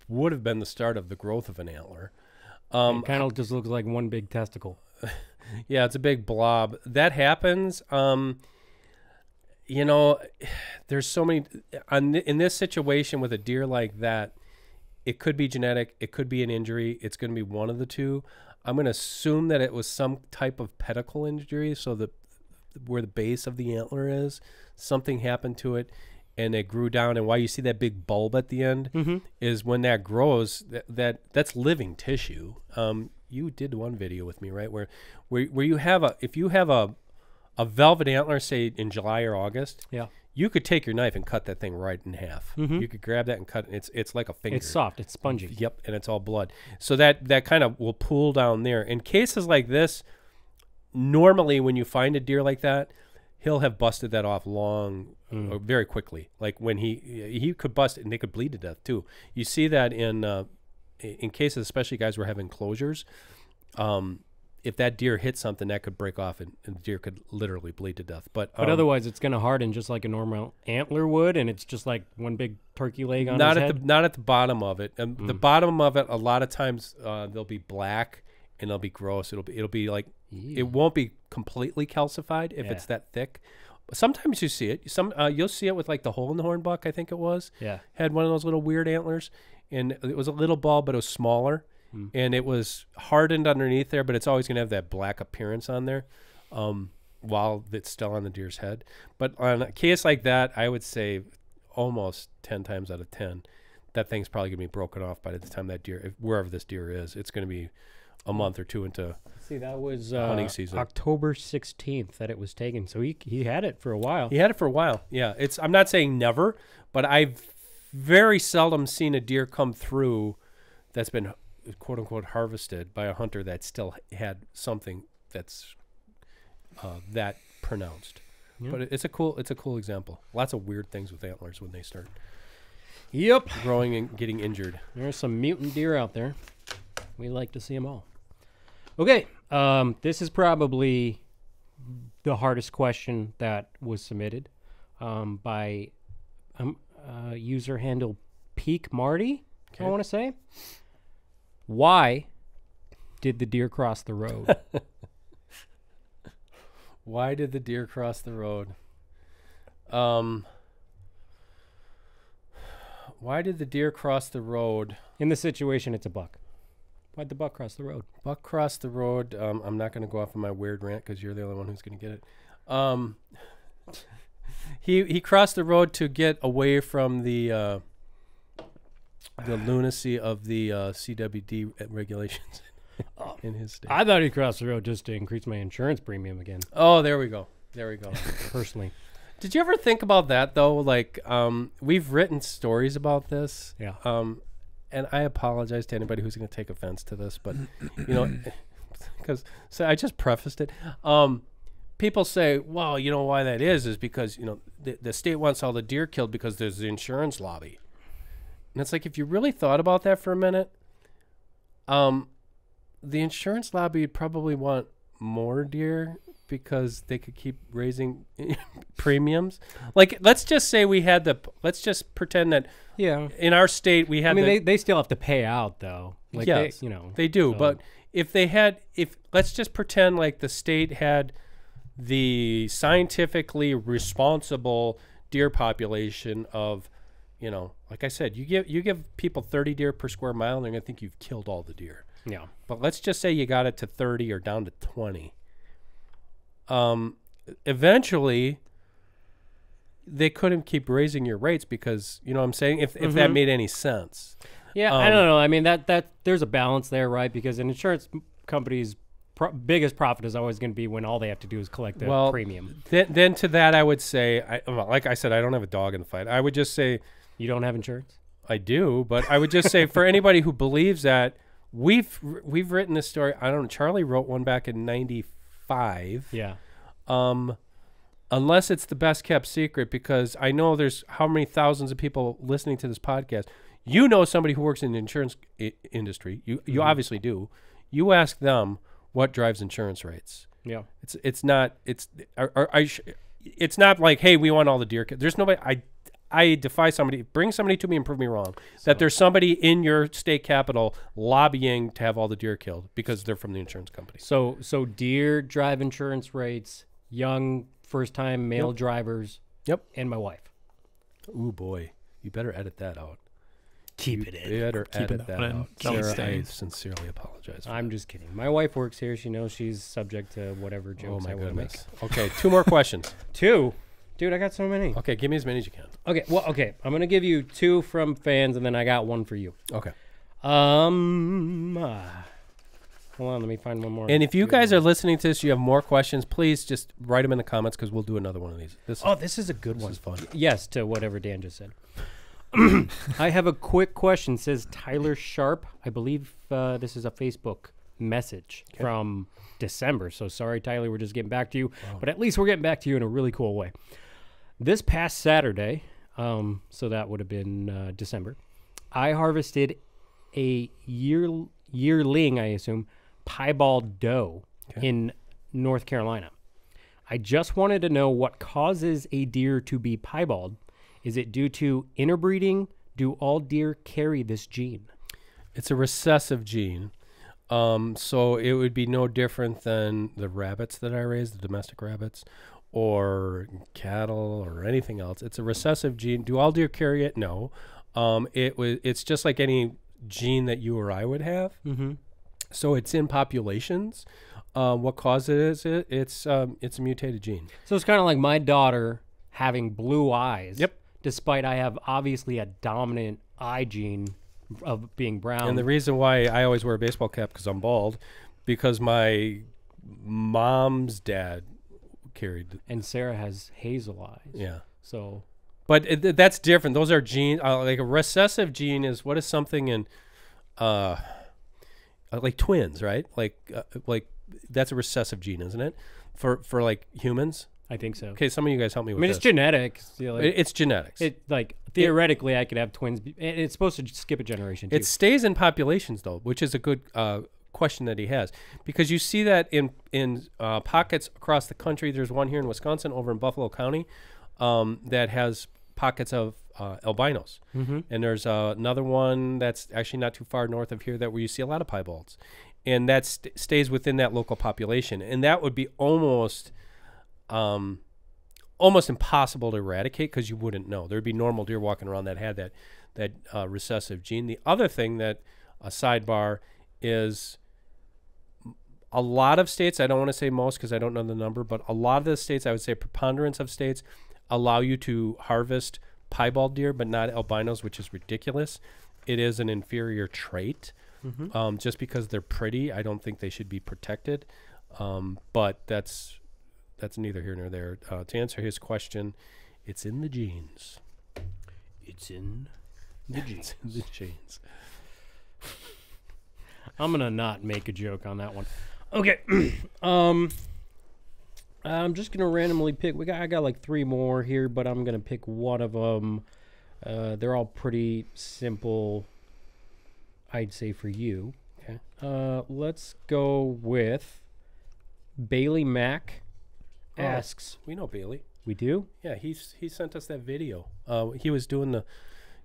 would have been the start of the growth of an antler. It kind of just looks like one big testicle. Yeah, it's a big blob. That happens. You know, there's so many in this situation with a deer like that. It could be genetic. It could be an injury. It's going to be one of the two. I'm going to assume that it was some type of pedicle injury, so where the base of the antler is, something happened to it, and it grew down. And why you see that big bulb at the end is when that grows, that's living tissue. You did one video with me, right, where you have if you have a velvet antler, say in July or August, you could take your knife and cut that thing right in half. You could grab that and cut it. It's like a finger. It's soft. It's spongy. Yep, and it's all blood. So that kind of will pool down there. In cases like this, normally when you find a deer like that, he'll have busted that off or very quickly. Like when he could bust it, and they could bleed to death too. You see that in cases, especially guys who are having closures. If that deer hits something, that could break off, and the deer could literally bleed to death. But otherwise, it's going to harden just like a normal antler would, and it's just like one big turkey leg on his head? Not at the bottom of it. The bottom of it, a lot of times, they'll be black, and they'll be gross. It'll be like, it won't be completely calcified if it's that thick. Sometimes you see it. You'll see it with like the hole in the horn buck, I think it was. Yeah. Had one of those little weird antlers, and it was a little ball, but it was smaller, and it was hardened underneath there, but it's always going to have that black appearance on there while it's still on the deer's head. But on a case like that, I would say almost 10 times out of 10, that thing's probably going to be broken off by the time that deer, wherever this deer is, it's going to be a month or two into that was hunting season. October 16th that it was taken. So he had it for a while. He had it for a while. Yeah. I'm not saying never, but I've very seldom seen a deer come through that's been quote unquote harvested by a hunter that still had something that's that pronounced. Yeah. But it's a cool example. Lots of weird things with antlers when they start growing and getting injured. There's some mutant deer out there. We like to see them all. Okay, this is probably the hardest question that was submitted by user handle Peak Marty, I want to say. Why did the deer cross the road? Why did the deer cross the road? Why did the deer cross the road? In this situation, it's a buck. Why'd the buck cross the road? Buck crossed the road. I'm not going to go off on my weird rant because you're the only one who's going to get it. He crossed the road to get away from the lunacy of the CWD regulations in his state. I thought he crossed the road just to increase my insurance premium again. Oh, there we go. Personally. Did you ever think about that, though? Like, we've written stories about this. Yeah. And I apologize to anybody who's going to take offense to this, but, you know, because I just prefaced it. People say, well, you know why that is because, you know, the state wants all the deer killed because there's the insurance lobby. And it's like, if you really thought about that for a minute, the insurance lobby would probably want more deer because they could keep raising premiums. Like, let's just pretend that in our state we had. I mean, they still have to pay out though. Like, yes, they do. So. But let's just pretend like the state had the scientifically responsible deer population of, you know, like I said, you give people 30 deer per square mile, and they're gonna think you've killed all the deer. Yeah. But let's just say you got it to 30 or down to 20. Eventually they couldn't keep raising your rates because, you know what I'm saying, if that made any sense. Yeah, I don't know. I mean, that there's a balance there, right? Because an insurance company's biggest profit is always going to be when all they have to do is collect the premium. Then to that I would say, like I said, I don't have a dog in the fight. I would just say, you don't have insurance? I do, but I would just say for anybody who believes that, we've written this story. I don't know. Charlie wrote one back in 95. Yeah. Unless it's the best kept secret, because I know there's how many thousands of people listening to this podcast. You know somebody who works in the insurance industry. You obviously do. You ask them what drives insurance rates. Yeah. It's not like, hey, we want all the deer. There's nobody. I defy somebody. Bring somebody to me and prove me wrong that there's somebody in your state capital lobbying to have all the deer killed because they're from the insurance company. So deer drive insurance rates, young first-time male drivers. Yep. And my wife. Ooh, boy. You better edit that out. Keep it in. You better edit that out. Sarah, I stains. sincerely apologize. I'm just kidding. My wife works here. She knows she's subject to whatever jokes I want to make. Okay, 2 more questions. 2? Dude, I got so many. Okay, give me as many as you can. Okay, well, okay. I'm going to give you 2 from fans, and then I got 1 for you. Okay. Hold on, let me find one more. And if you guys are listening to this, you have more questions, please just write them in the comments because we'll do another one of these. This is a good one. This is fun. Yes, to whatever Dan just said. I have a quick question. It says Tyler Sharp. I believe this is a Facebook message from December. So sorry, Tyler, we're just getting back to you. Wow. But at least we're getting back to you in a really cool way. This past Saturday, so that would have been December, I harvested a yearling, I assume, piebald doe in North Carolina. I just wanted to know what causes a deer to be piebald. Is it due to interbreeding? Do all deer carry this gene? It's a recessive gene. So it would be no different than the rabbits that I raise, the domestic rabbits, or cattle or anything else. It's a recessive gene. Do all deer carry it? No. It's just like any gene that you or I would have. Mm-hmm. So it's in populations. What causes it? It's a mutated gene. So it's kind of like my daughter having blue eyes. Yep. Despite I have obviously a dominant eye gene of being brown. And the reason why I always wear a baseball cap because I'm bald, because my mom's dad carried. And Sarah has hazel eyes. Yeah. So. But that's different. Those are genes. Like a recessive gene is what is something in, like twins, right? Like that's a recessive gene, isn't it? For like humans. I think so. Okay, some of you guys help me with this. this. It's genetics. You know, like, it's genetics. Theoretically, I could have twins. It's supposed to skip a generation, too. It stays in populations, though, which is a good question that he has. Because you see that in pockets across the country. There's one here in Wisconsin, over in Buffalo County, that has pockets of albinos. Mm-hmm. And there's another one that's actually not too far north of here where you see a lot of piebalds. And that stays within that local population. And that would be almost impossible to eradicate because you wouldn't know. There'd be normal deer walking around that had that recessive gene. The other thing that a sidebar is a lot of states, I don't want to say most because I don't know the number, but a lot of the states, I would say preponderance of states, allow you to harvest piebald deer, but not albinos, which is ridiculous. It is an inferior trait. Mm-hmm. Just because they're pretty, I don't think they should be protected. But that's neither here nor there. To answer his question, it's in the genes. It's in the genes. It's in the genes. I'm going to not make a joke on that one. Okay. I'm just going to randomly pick. I got like 3 more here, but I'm going to pick one of them. They're all pretty simple, I'd say, for you. Okay. Let's go with Bailey Mack asks. We know Bailey. We do? Yeah, he sent us that video.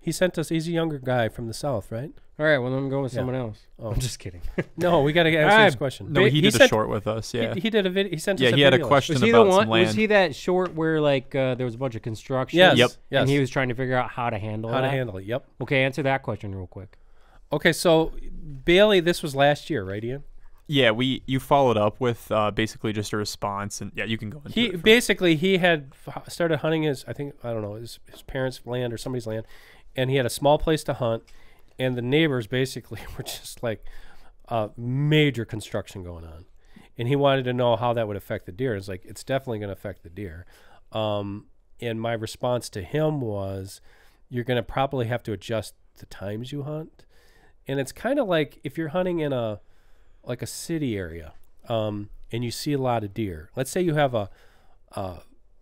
He sent us, he's a younger guy from the South, right? All right, well, I'm going with someone else. Oh. I'm just kidding. No, we got to answer this question. No, he did a short with us, yeah. He did a video. He sent us a he video. had a question was he about the one, some land. Was he that short where, like, there was a bunch of construction? Yes. Yep. Yes. And he was trying to figure out how to handle How to handle it, yep. Okay, answer that question real quick. Okay, so Bailey, this was last year, right, Ian? Yeah, you followed up with basically just a response, and yeah, you can go into it. He had started hunting his parents' land or somebody's land, and he had a small place to hunt, and the neighbors basically were just like major construction going on, and he wanted to know how that would affect the deer. It's like, it's definitely going to affect the deer, and my response to him was, you're going to probably have to adjust the times you hunt, and it's kind of like if you're hunting in a city area, and you see a lot of deer. Let's say you have a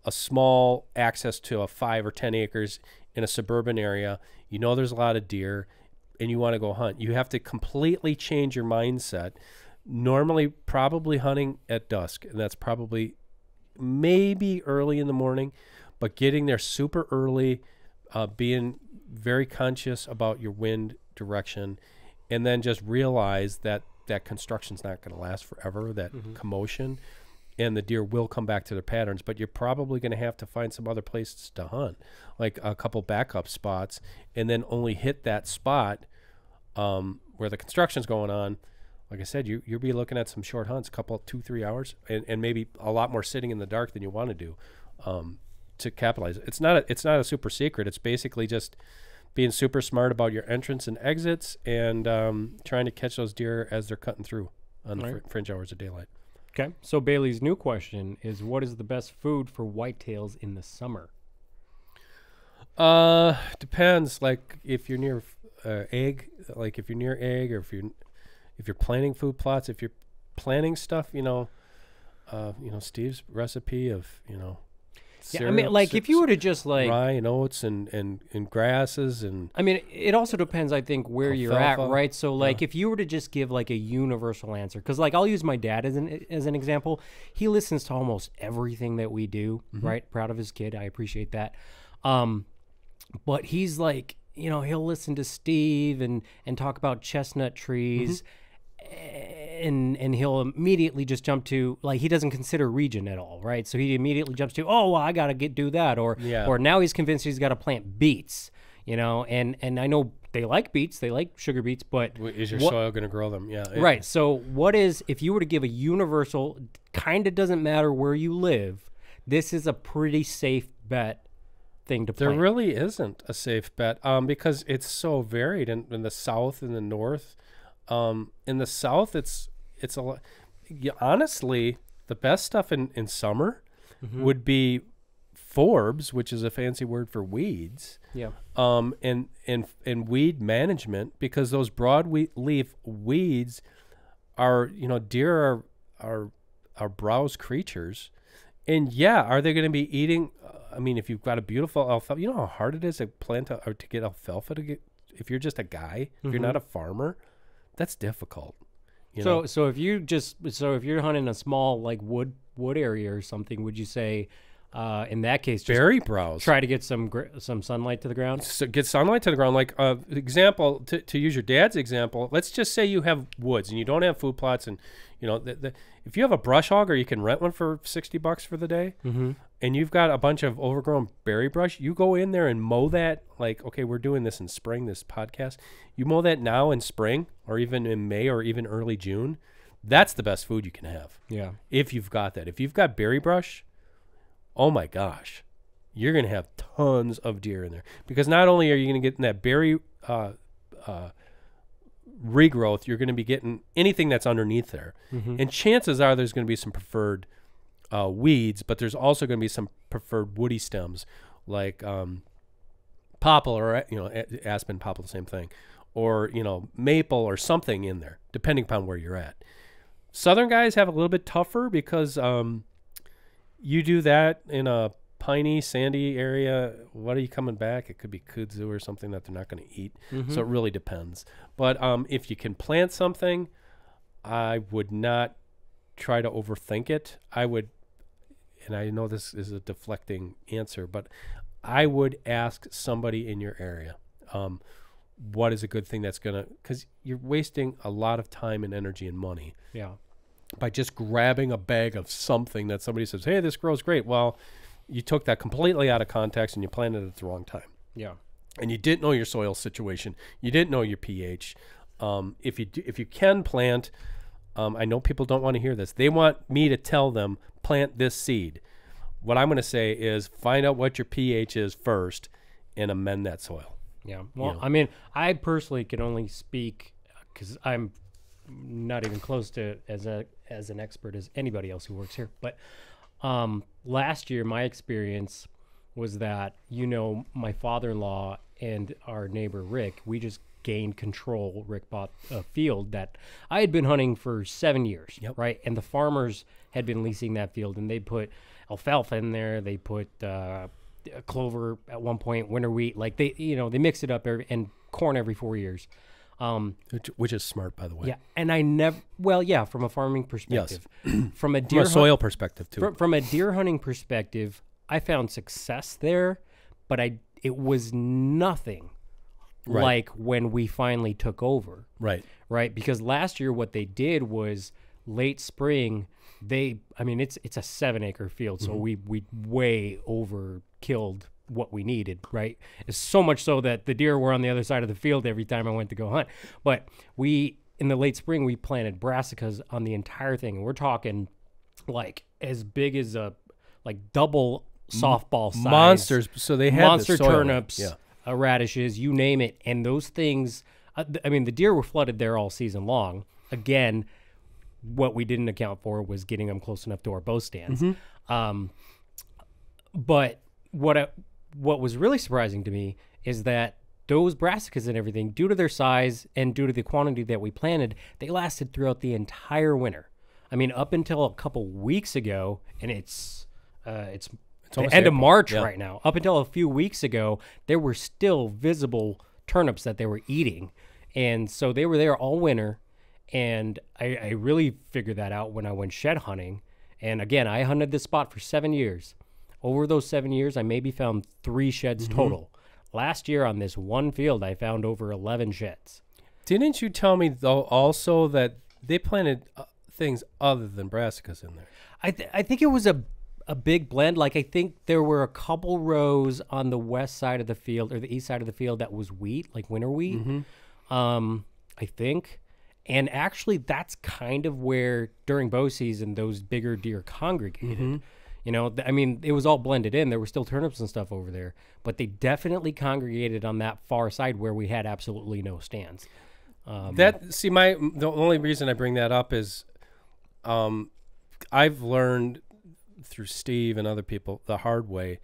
small access to 5 or 10 acres in a suburban area. You know there's a lot of deer, and you want to go hunt. You have to completely change your mindset. Normally, probably hunting at dusk, and that's probably maybe early in the morning, but getting there super early, being very conscious about your wind direction, and then just realize that construction's not going to last forever, that commotion, and the deer will come back to their patterns, but you're probably going to have to find some other places to hunt, like a couple backup spots, and then only hit that spot where the construction's going on. Like I said, you'll be looking at some short hunts, 2-3 hours, and maybe a lot more sitting in the dark than you want to do to capitalize. It's not a super secret. It's basically just being super smart about your entrance and exits, and trying to catch those deer as they're cutting through on the fringe hours of daylight. Okay, so Bailey's new question is, what is the best food for whitetails in the summer? Depends. Like if you're near egg, or if you're planting food plots, if you're planting stuff, Steve's recipe of, Yeah, I mean, like if you were to just like rye and oats and grasses and. I mean, it also depends, I think, where you're at, right? So, like, Yeah. if you were to just give like a universal answer, because like I'll use my dad as an example. He listens to almost everything that we do, right? Proud of his kid. I appreciate that. But he's like, he'll listen to Steve and talk about chestnut trees. and he'll immediately just jump to, like, he doesn't consider region at all, right? So he immediately jumps to, oh, well, I got to do that. Or now he's convinced he's got to plant beets, you know, and I know they like beets, they like sugar beets, but is your soil going to grow them? Yeah. Right. So if you were to give a universal, kind of doesn't matter where you live, this is a pretty safe bet thing to plant. There really isn't a safe bet because it's so varied in the South and the North. In the South, it's a lot. Honestly, the best stuff in summer would be forbs, which is a fancy word for weeds. Yeah. And weed management, because those broadleaf weeds are, you know, deer are browse creatures, and are they going to be eating? I mean, if you've got a beautiful alfalfa, you know how hard it is to plant or to get alfalfa if you're just a guy, if you're not a farmer. That's difficult. So if you're hunting a small like wood area or something, would you say in that case just berry browse, try to get some sunlight to the ground? So get sunlight to the ground. Like example, to use your dad's example, let's just say you have woods and you don't have food plots, and you know if you have a brush hogger, you can rent one for $60 for the day, and you've got a bunch of overgrown berry brush. You go in there and mow that. Like, okay, we're doing this in spring, this podcast. You mow that now in spring, or even in May, or even early June. That's the best food you can have. Yeah. If you've got that. If you've got berry brush, oh my gosh, you're going to have tons of deer in there. Because not only are you going to get in that berry regrowth, you're going to be getting anything that's underneath there. And chances are there's going to be some preferred weeds, but there's also going to be some preferred woody stems like poplar, or, you know, aspen, poplar, the same thing. Or, you know, maple or something in there, depending upon where you're at. Southern guys have a little bit tougher because you do that in a piney, sandy area. What are you coming back? It could be kudzu or something that they're not going to eat. So it really depends. But if you can plant something, I would not try to overthink it. I would, and I know this is a deflecting answer, but I would ask somebody in your area, what is a good thing that's going to, because you're wasting a lot of time and energy and money. Yeah. By just grabbing a bag of something that somebody says, hey, this grows great. Well, you took that completely out of context and you planted it at the wrong time. Yeah. And you didn't know your soil situation. You didn't know your pH. If you can plant, I know people don't want to hear this. They want me to tell them, plant this seed. What I'm going to say is find out what your pH is first and amend that soil. Yeah. Well, I mean, I personally can only speak because I'm not even close to as an expert as anybody else who works here. But last year, my experience was that, you know, my father-in-law and our neighbor Rick, we just gained control. Rick bought a field that I had been hunting for 7 years, right? And the farmers had been leasing that field, and they put alfalfa in there. They put clover at one point, winter wheat. Like they mix it up and corn every 4 years. Which is smart, by the way. Yeah, and I never. Well, yeah, from a farming perspective, yes. from a soil perspective too. From a deer hunting perspective, I found success there, but it was nothing like when we finally took over. Right. Because last year, what they did was late spring. It's a 7-acre field, so we way overkilled what we needed, right? It's so much so that the deer were on the other side of the field every time I went to go hunt. But in the late spring, we planted brassicas on the entire thing. And we're talking like as big as double softball size. Monsters. So they had monster turnips, radishes, you name it. And those things, the deer were flooded there all season long. Again, what we didn't account for was getting them close enough to our bow stands. But what was really surprising to me is that those brassicas and everything, due to their size and due to the quantity that we planted, they lasted throughout the entire winter. I mean, up until a couple weeks ago, and it's the end of March right now. Up until a few weeks ago, there were still visible turnips that they were eating. And so they were there all winter. And I really figured that out when I went shed hunting. And again, I hunted this spot for 7 years. Over those 7 years, I maybe found 3 sheds total. Last year on this one field, I found over 11 sheds. Didn't you tell me, though, also that they planted things other than brassicas in there. I think it was a big blend. Like, I think there were a couple rows on the west side of the field or the east side of the field that was wheat, like winter wheat. I think. And actually, that's kind of where during bow season those bigger deer congregated. You know, I mean, it was all blended in. There were still turnips and stuff over there, but they definitely congregated on that far side where we had absolutely no stands. The only reason I bring that up is, I've learned through Steve and other people the hard way,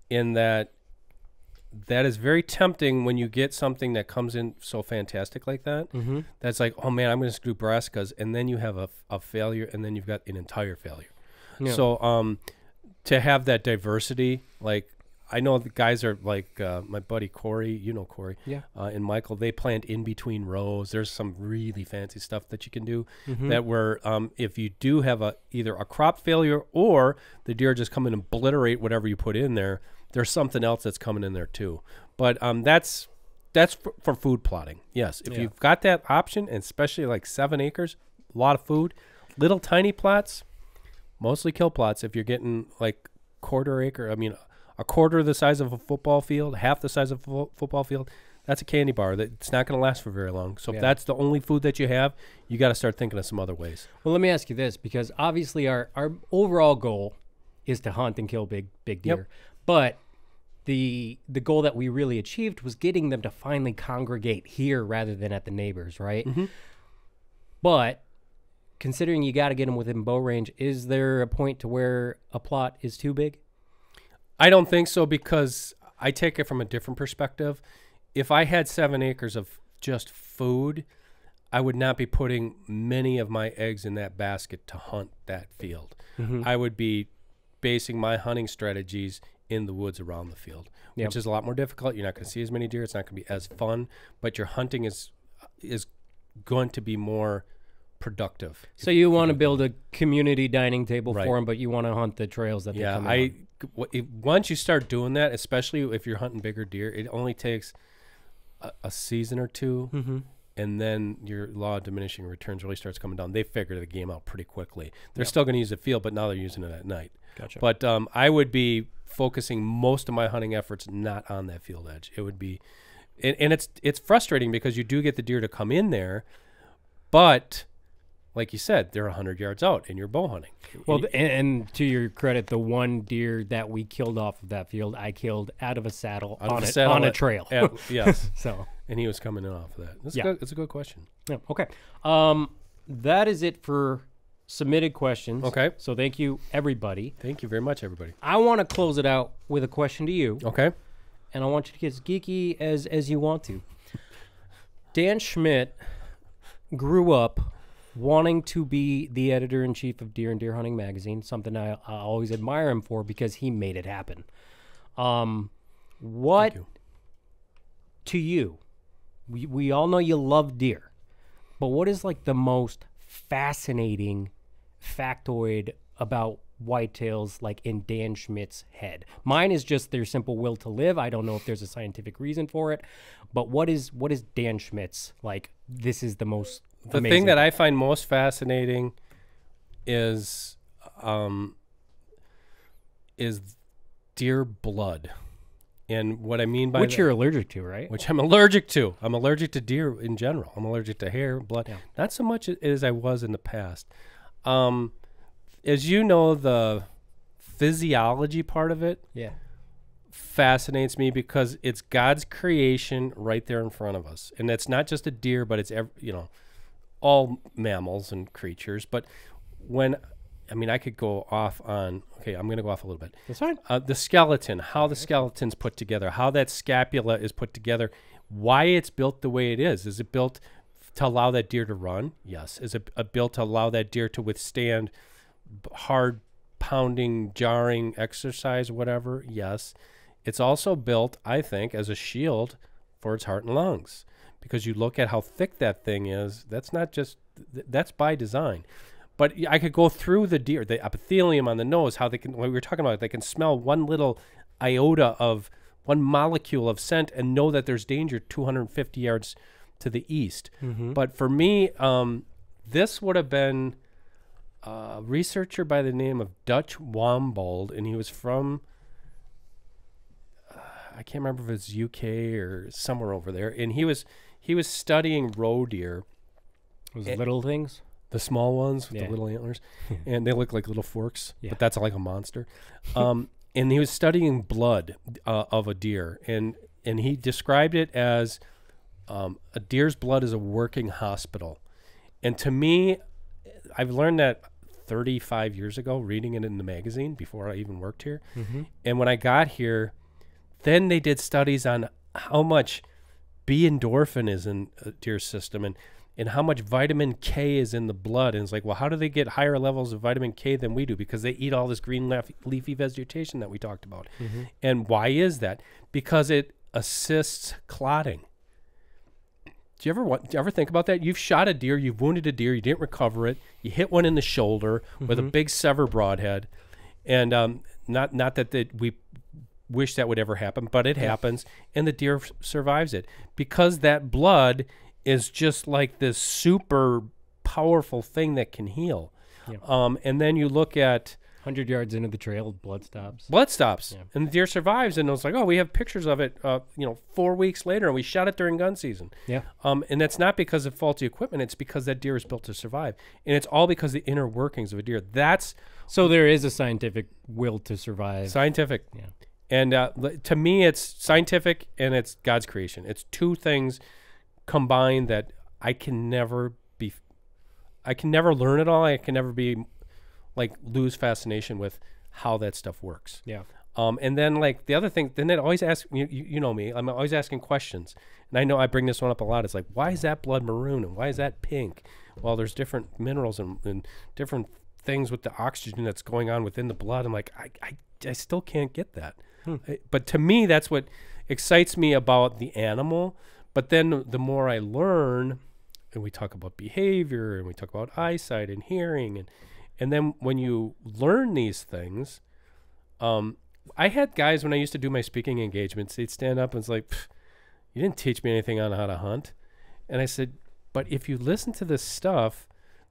in that is very tempting when you get something that comes in so fantastic like that. That's like, oh man, I'm going to do brassicas, and then you have a failure, and then you've got an entire failure. Yeah. So to have that diversity, like, I know the guys are like my buddy Corey, you know Corey, and Michael, they plant in between rows. There's some really fancy stuff that you can do that where if you do have either a crop failure or the deer just come and obliterate whatever you put in there, there's something else that's coming in there too. But that's for food plotting. Yes, if you've got that option, and especially like 7 acres, a lot of food, little tiny plots, mostly kill plots. If you're getting like quarter acre, I mean, a quarter the size of a football field, half the size of a football field, that's a candy bar. It's not going to last for very long. So if that's the only food that you have, you got to start thinking of some other ways. Well, let me ask you this, because obviously our overall goal is to hunt and kill big deer. But the goal that we really achieved was getting them to finally congregate here rather than at the neighbors, right? But considering you got to get them within bow range, is there a point to where a plot is too big? I don't think so, because I take it from a different perspective. If I had 7 acres of just food, I would not be putting many of my eggs in that basket to hunt that field. I would be basing my hunting strategies in the woods around the field, which is a lot more difficult. You're not going to see as many deer. It's not going to be as fun, but your hunting is going to be more productive. So you want to build a community dining table for them, but you want to hunt the trails that they come on. Once you start doing that, especially if you're hunting bigger deer, it only takes a season or two, and then your law of diminishing returns really starts coming down. They figure the game out pretty quickly. They're still going to use the field, but now they're using it at night. Gotcha. But I would be focusing most of my hunting efforts not on that field edge. It would be, and it's frustrating because you do get the deer to come in there, but like you said, they're 100 yards out and you're bow hunting. Well, and to your credit, the one deer that we killed off of that field, I killed out of a saddle on a trail. Yes. So, and he was coming in off of that. It's a good question. Yeah. Okay. That is it for submitted questions. Okay. So thank you, everybody. Thank you very much, everybody. I want to close it out with a question to you. Okay. And I want you to get as geeky as you want to. Dan Schmidt grew up wanting to be the editor-in-chief of Deer and Deer Hunting magazine, something I always admire him for because he made it happen. What, to you, we all know you love deer, but what is like the most fascinating factoid about whitetails, like in Dan Schmidt's head? Mine is just their simple will to live. I don't know if there's a scientific reason for it, but what is Dan Schmidt's, like, this is the most the thing that I find most fascinating is deer blood. And what I mean by which you're allergic to, right? Which I'm allergic to. I'm allergic to deer in general. I'm allergic to hair, blood. Yeah. Not so much as I was in the past. As you know, the physiology part of it fascinates me because it's God's creation right there in front of us. And it's not just a deer, but it's all mammals and creatures. But I could go off on, I'm going to go off a little bit. That's fine. The skeleton, how the skeleton's put together, how that scapula is put together, why it's built the way it is. Is it built to allow that deer to run? Yes. Is it built to allow that deer to withstand hard pounding, jarring exercise, whatever? Yes. It's also built, I think, as a shield for its heart and lungs. Because you look at how thick that thing is, that's by design. But I could go through the deer, the epithelium on the nose, how they can, what we were talking about, they can smell one little iota of, one molecule of scent and know that there's danger 250 yards to the east. But for me, this would have been a researcher by the name of Dutch Wambold, and he was from, I can't remember if it's UK or somewhere over there, and he was studying roe deer. Those little things? The small ones with the little antlers, and they look like little forks, but that's like a monster. And he was studying blood of a deer, and he described it as a deer's blood is a working hospital. And to me, I've learned that 35 years ago, reading it in the magazine before I even worked here. And when I got here, then they did studies on how much B endorphin is in a deer's system and how much vitamin K is in the blood. And it's like, well, how do they get higher levels of vitamin K than we do? Because they eat all this green leafy vegetation that we talked about. And why is that? Because it assists clotting. Do you ever think about that? You've shot a deer, you've wounded a deer, you didn't recover it, you hit one in the shoulder with a big sever broadhead, and not that we wish that would ever happen, but it happens, and the deer survives it because that blood is just like this super powerful thing that can heal. And then you look at 100 yards into the trail, blood stops. And the deer survives, and it's like, oh, we have pictures of it 4 weeks later, and we shot it during gun season. And that's not because of faulty equipment, it's because that deer is built to survive, and it's all because of the inner workings of a deer. So there is a scientific will to survive. Scientific. And to me, it's scientific and it's God's creation. It's two things combined that I can never learn it all. I can never be lose fascination with how that stuff works. And then the other thing, then it always asks, you know me, I'm always asking questions. And I know I bring this one up a lot. It's like, why is that blood maroon and why is that pink? Well, there's different minerals and different things with the oxygen that's going on within the blood. I'm like, I still can't get that. But to me, that's what excites me about the animal. But then the more I learn, and we talk about behavior, and we talk about eyesight and hearing, and then when you learn these things, I had guys when I used to do my speaking engagements, they'd stand up and it's like, you didn't teach me anything on how to hunt. And I said, but if you listen to this stuff,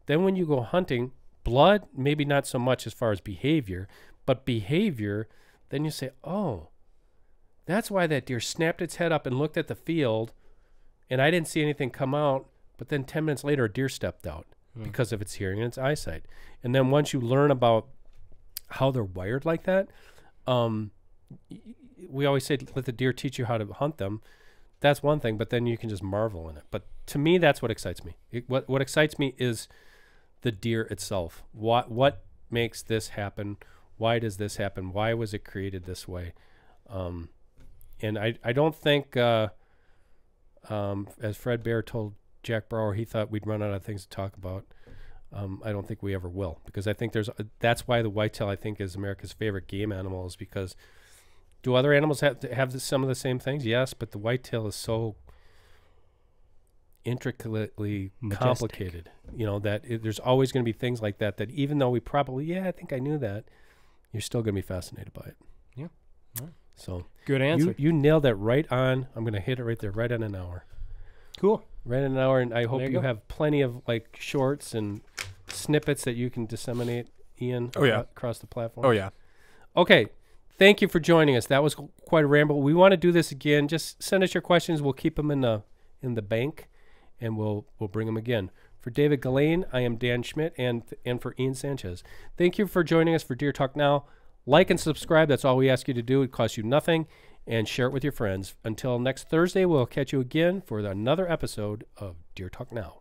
then when you go hunting, blood, maybe not so much as far as behavior, but behavior, then you say, oh, that's why that deer snapped its head up and looked at the field, and I didn't see anything come out, but then 10 minutes later, a deer stepped out because of its hearing and its eyesight. And then once you learn about how they're wired like that, we always say, let the deer teach you how to hunt them. That's one thing, but then you can just marvel in it. But to me, that's what excites me. What excites me is the deer itself. What makes this happen? Why does this happen? Why was it created this way? And I don't think, as Fred Bear told Jack Brower, he thought we'd run out of things to talk about. I don't think we ever will, because I think that's why the whitetail, I think, is America's favorite game animal, is because do other animals have some of the same things? Yes, but the whitetail is so intricately complicated, that there's always going to be things like that even though we probably, I think I knew that, you're still going to be fascinated by it. Yeah. Right. So good answer. You nailed that right on. I'm going to hit it right there, right on an hour. Cool. Right on an hour, and I hope you have plenty of shorts and snippets that you can disseminate, Ian, across the platform. Oh, yeah. Okay. Thank you for joining us. That was quite a ramble. We want to do this again. Just send us your questions. We'll keep them in the bank, and we'll bring them again. For David Gillane, I am Dan Schmidt, and for Ian Sanchez. Thank you for joining us for Deer Talk Now. Like and subscribe. That's all we ask you to do. It costs you nothing. And share it with your friends. Until next Thursday, we'll catch you again for another episode of Deer Talk Now.